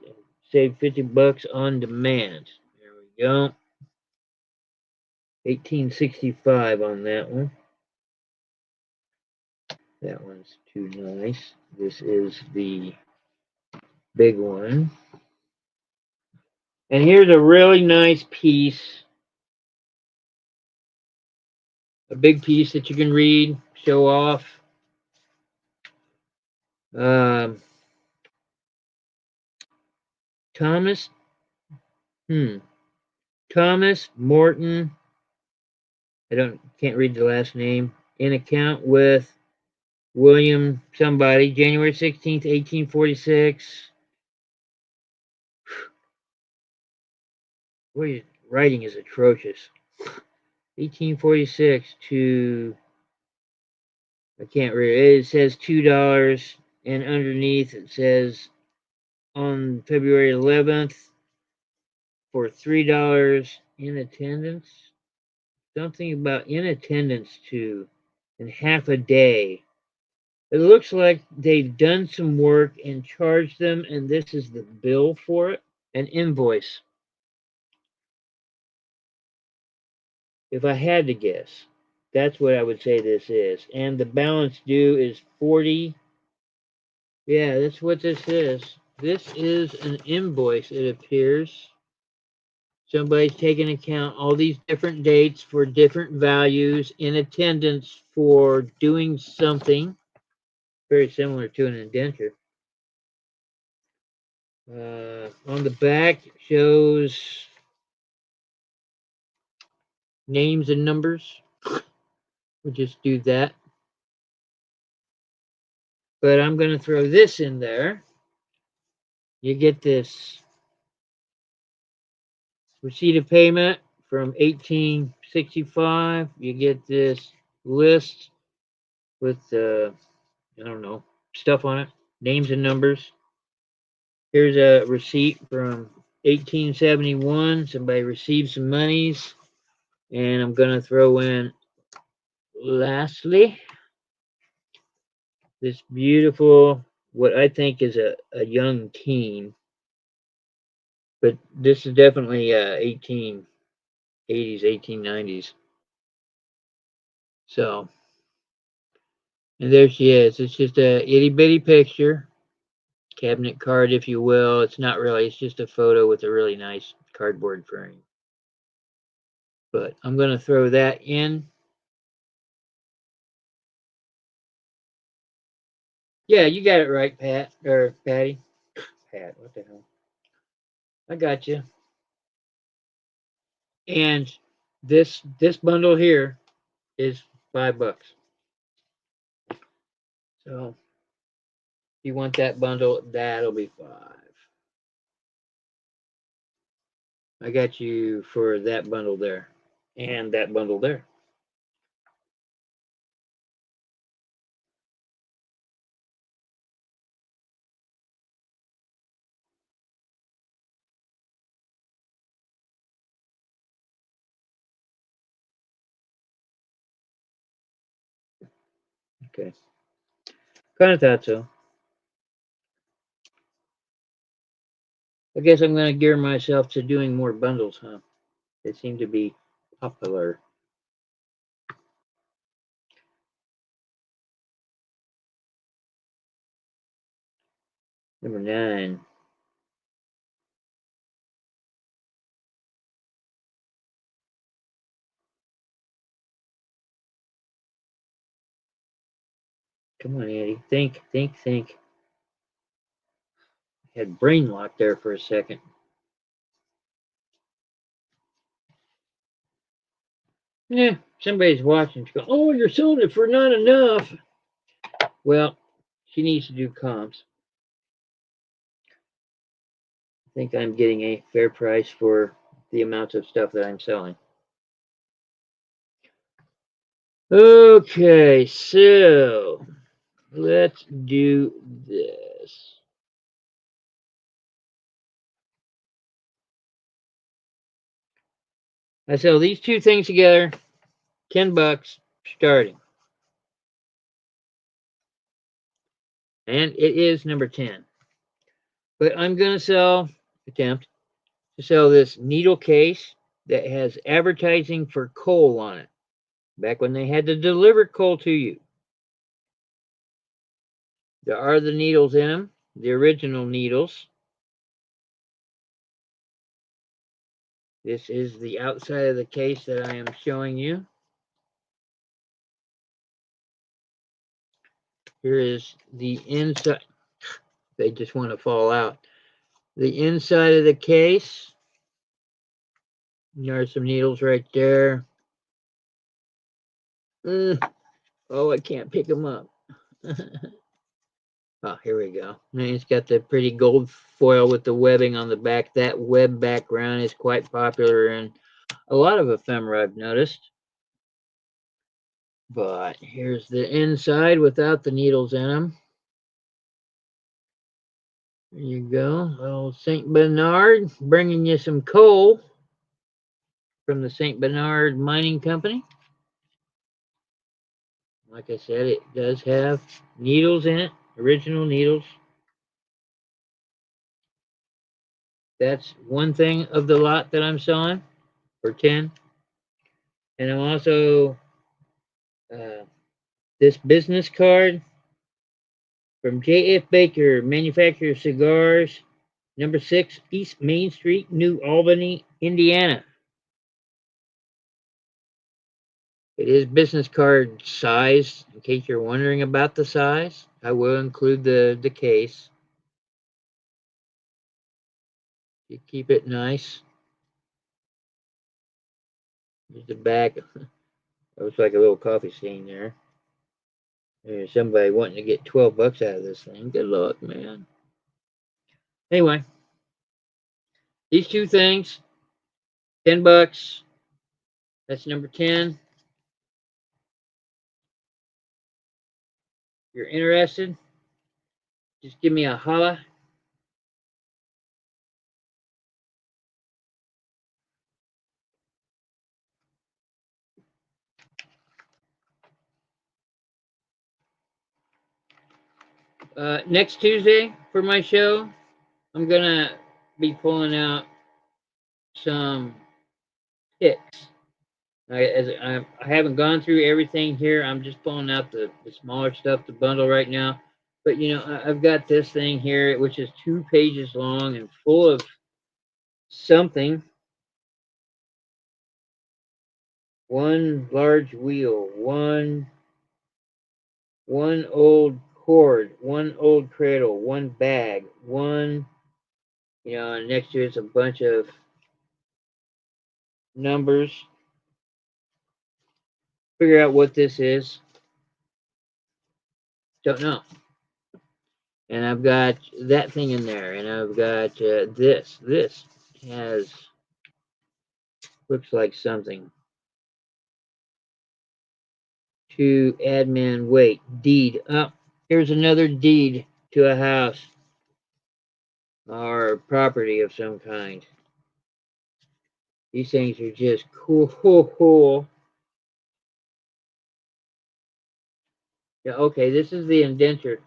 save $50 on demand. There we go. 1865 on that one. That one's too nice. This is the big one. And here's a really nice piece. A big piece that you can read, show off. Um, Thomas, Thomas Morton. Can't read the last name. In account with William somebody, January 16th, 1846. Boy, writing is atrocious. 1846 to, I can't read. It says $2, and underneath it says on February 11th for $3 in attendance. Something about in attendance to in half a day. It looks like they've done some work and charged them, and this is the bill for it, an invoice. If I had to guess, that's what I would say this is. And the balance due is 40. Yeah, that's what this is. This is an invoice, it appears. Somebody's taken account all these different dates for different values in attendance for doing something very similar to an indenture. On the back shows names and numbers. We'll just do that. But I'm going to throw this in there. You get this receipt of payment from 1865. You get this list with I don't know, stuff on it, names and numbers. Here's a receipt from 1871. Somebody received some monies. And I'm going to throw in, lastly, this beautiful what I think is a young teen, but this is definitely 1880s, 1890s. So, and there she is. It's just a itty bitty picture, cabinet card, if you will. It's not really, it's just a photo with a really nice cardboard frame. But I'm going to throw that in. Yeah, you got it right, Pat, or Patty. Pat, what the hell? I got you. And this bundle here is $5. So if you want that bundle, that'll be 5. I got you for that bundle there and that bundle there. Okay. Kind of thought so. I guess I'm going to gear myself to doing more bundles, huh? They seem to be popular. Number 9. Come on, Andy. Think, think, think. I had brain lock there for a second. Yeah, somebody's watching. She's going, oh, you're selling it for not enough. Well, she needs to do comps. I think I'm getting a fair price for the amount of stuff that I'm selling. Okay, so let's do this. I sell these two things together, $10 starting. And it is number 10. But I'm going to attempt to sell this needle case that has advertising for coal on it. Back when they had to deliver coal to you. There are the needles in them, the original needles. This is the outside of the case that I am showing you. Here is the inside. They just want to fall out. The inside of the case. There are some needles right there. Oh, I can't pick them up. Oh, here we go. And it's got the pretty gold foil with the webbing on the back. That web background is quite popular in a lot of ephemera, I've noticed. But here's the inside without the needles in them. There you go. Little St. Bernard bringing you some coal from the St. Bernard Mining Company. Like I said, it does have needles in it, original needles. That's one thing of the lot that I'm selling for 10. And I'm also this business card from J.F. Baker, manufacturer of cigars, number 6 East Main Street, New Albany, Indiana. It is business card size, in case you're wondering about the size. I will include the case. You keep it nice. Here's the back. It looks like a little coffee stain there. There's somebody wanting to get $12 out of this thing. Good luck, man. Anyway, these two things, $10. That's number 10. If you're interested, just give me a holla. Next Tuesday for my show, I'm gonna be pulling out some picks. I haven't gone through everything here. I'm just pulling out the smaller stuff to bundle right now. But you know, I've got this thing here, which is 2 pages long and full of something. One large wheel, one old cord, one old cradle, one bag, one, you know, and next to it's a bunch of numbers. Figure out what this is. Don't know. And I've got that thing in there, and I've got this. This has, looks like something. To admin, wait, deed. Oh, here's another deed to a house or property of some kind. These things are just cool. Yeah, okay, this is the indenture.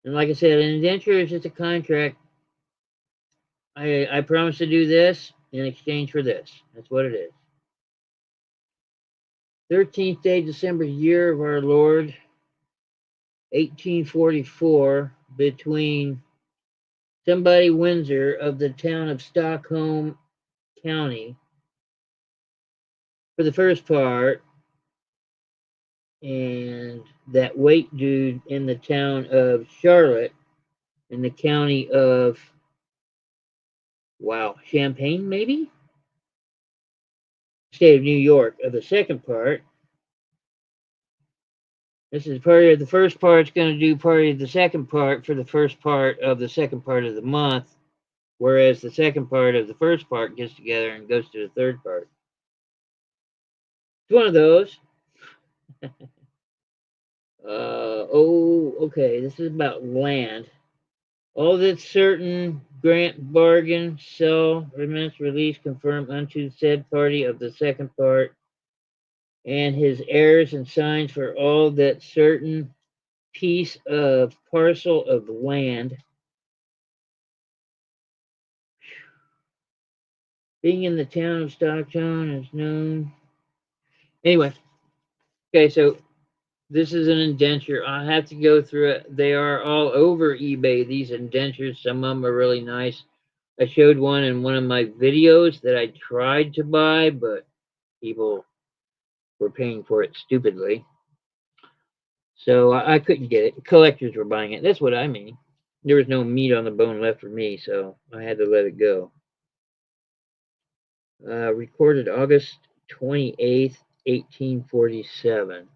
And like I said, an indenture is just a contract. I promise to do this in exchange for this. That's what it is. 13th day, December, year of our Lord, 1844, between somebody Windsor of the town of Stockholm County for the first part, and that wait dude in the town of Charlotte in the county of, wow, Champaign, maybe? State of New York of the second part. This is part of the first part's going to do part of the second part for the first part of the second part of the month, whereas the second part of the first part gets together and goes to the third part. It's one of those. Oh, okay. This is about land. All that's certain, grant, bargain, sell, remittance, release, confirm unto said party of the second part, and his heirs and signs for all that certain piece of parcel of land being in the town of Stockton is known. Anyway, okay, so this is an indenture. I have to go through it. They are all over eBay, these indentures. Some of them are really nice. I showed one in one of my videos that I tried to buy, but people were paying for it stupidly. So I couldn't get it. Collectors were buying it. That's what I mean. There was no meat on the bone left for me, so I had to let it go. Recorded August 28th, 1847.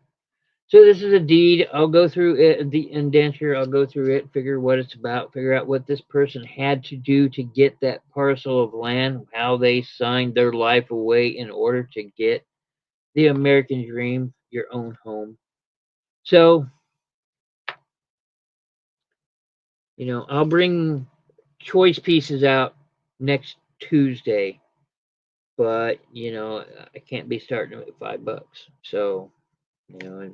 So this is a deed. I'll go through it, the indenture. I'll go through it, figure what it's about, figure out what this person had to do to get that parcel of land, how they signed their life away in order to get the American dream, your own home. So, you know, I'll bring choice pieces out next Tuesday, but you know, I can't be starting them at $5. So, you know,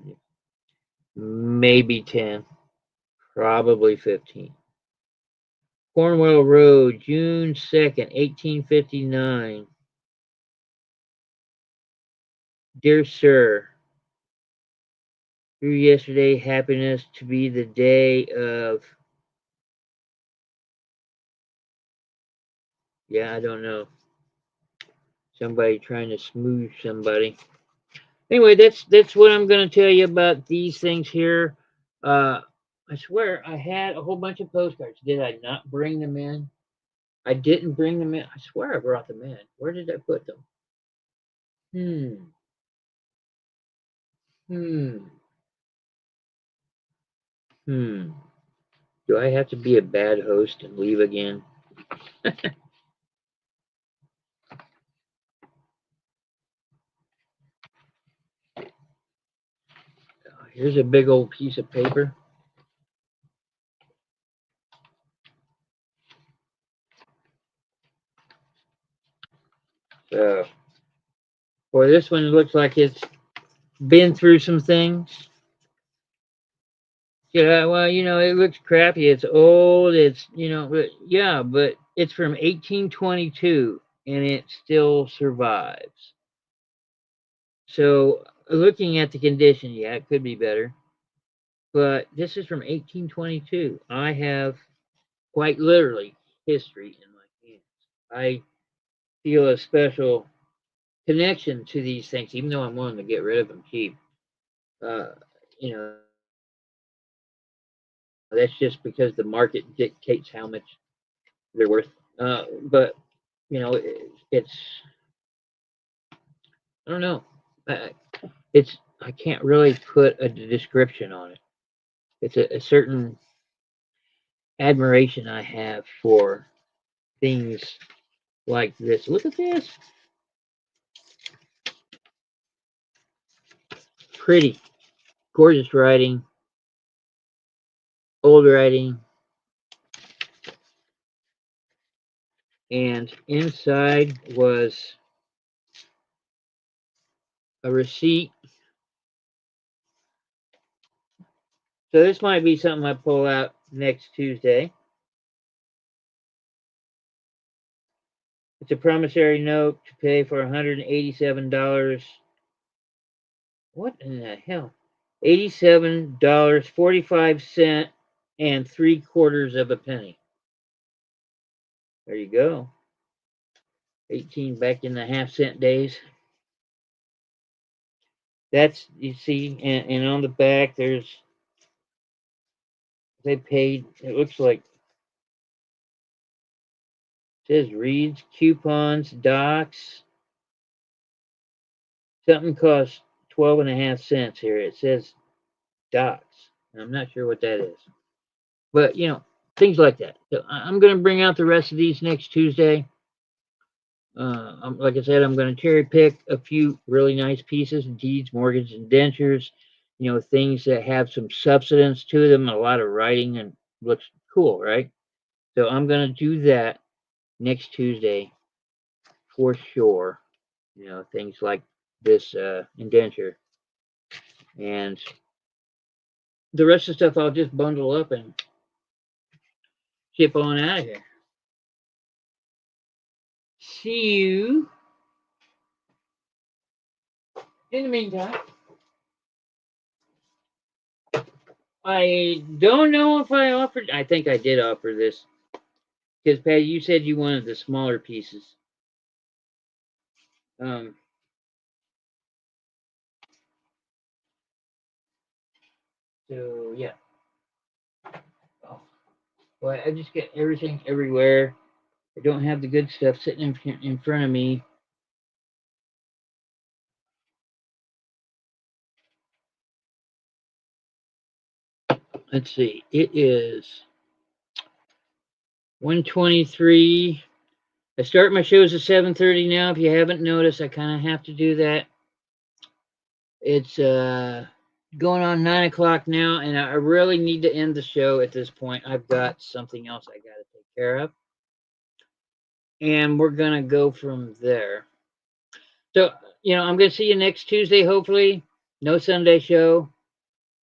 maybe 10, probably 15. Cornwall Road, June 2nd, 1859. Dear Sir, through yesterday, happiness to be the day of, yeah, I don't know. Somebody trying to smooth somebody. Anyway, that's what I'm going to tell you about these things here. I swear I had a whole bunch of postcards. Did I not bring them in? I didn't bring them in. I swear I brought them in. Where did I put them? Hmm. Hmm. Hmm. Do I have to be a bad host and leave again? Here's a big old piece of paper. So, boy, this one looks like it's been through some things. Yeah, well, it looks crappy. It's old. Yeah, but it's from 1822 and it still survives. So, looking at the condition, yeah, it could be better. But this is from 1822. I have quite literally history in my hands. I feel a special connection to these things, even though I'm willing to get rid of them cheap. Uh, that's just because the market dictates how much they're worth. But it's I don't know. I, I can't really put a description on it. It's a certain admiration I have for things like this. Look at this. Pretty, gorgeous writing, old writing, and inside was a receipt. So this might be something I pull out next Tuesday. It's a promissory note to pay for $187. What in the hell? $87.45 and 3/4 of a penny. There you go. 18 back in the half-cent days. That's, you see, and on the back they paid, it looks like, it says reads, coupons, docs. Something costs 12.5 cents here. It says docs. I'm not sure what that is. But, things like that. So I'm going to bring out the rest of these next Tuesday. Like I said, I'm going to cherry pick a few really nice pieces, deeds, mortgage, indentures, things that have some substance to them, a lot of writing, and looks cool, right? So I'm going to do that next Tuesday for sure. Things like this indenture. And the rest of the stuff I'll just bundle up and ship on out of here. See you in the meantime. I don't know if I offered. I think I did offer this because Patty, you said you wanted the smaller pieces. Um. So yeah. Oh, well, I just get everything everywhere. I don't have the good stuff sitting in front of me. Let's see. It is 1:23. I start my shows at 7:30 now. If you haven't noticed, I kind of have to do that. It's going on 9 o'clock now, and I really need to end the show at this point. I've got something else I got to take care of, and we're gonna go from there. So I'm gonna see you next Tuesday, hopefully. No Sunday show.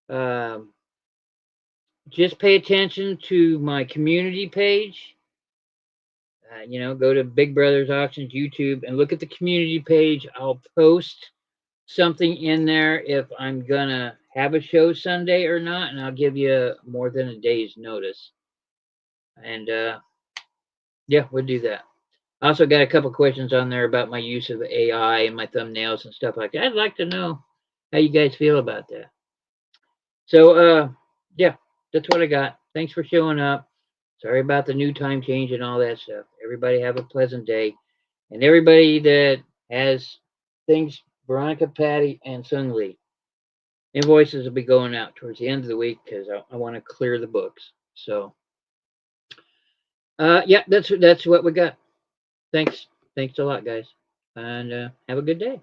Um, just pay attention to my community page. Go to Big Brothers Auctions YouTube and look at the community page. I'll post something in there if I'm gonna have a show Sunday or not, and I'll give you more than a day's notice. And yeah, we'll do that. I also got a couple questions on there about my use of AI and my thumbnails and stuff like that. I'd like to know how you guys feel about that. So yeah, that's what I got. Thanks for showing up. Sorry about the new time change and all that stuff. Everybody have a pleasant day. And everybody that has things, Veronica, Patty, and Sung Lee, invoices will be going out towards the end of the week because I want to clear the books. So, yeah, that's what we got. Thanks a lot, guys, and have a good day.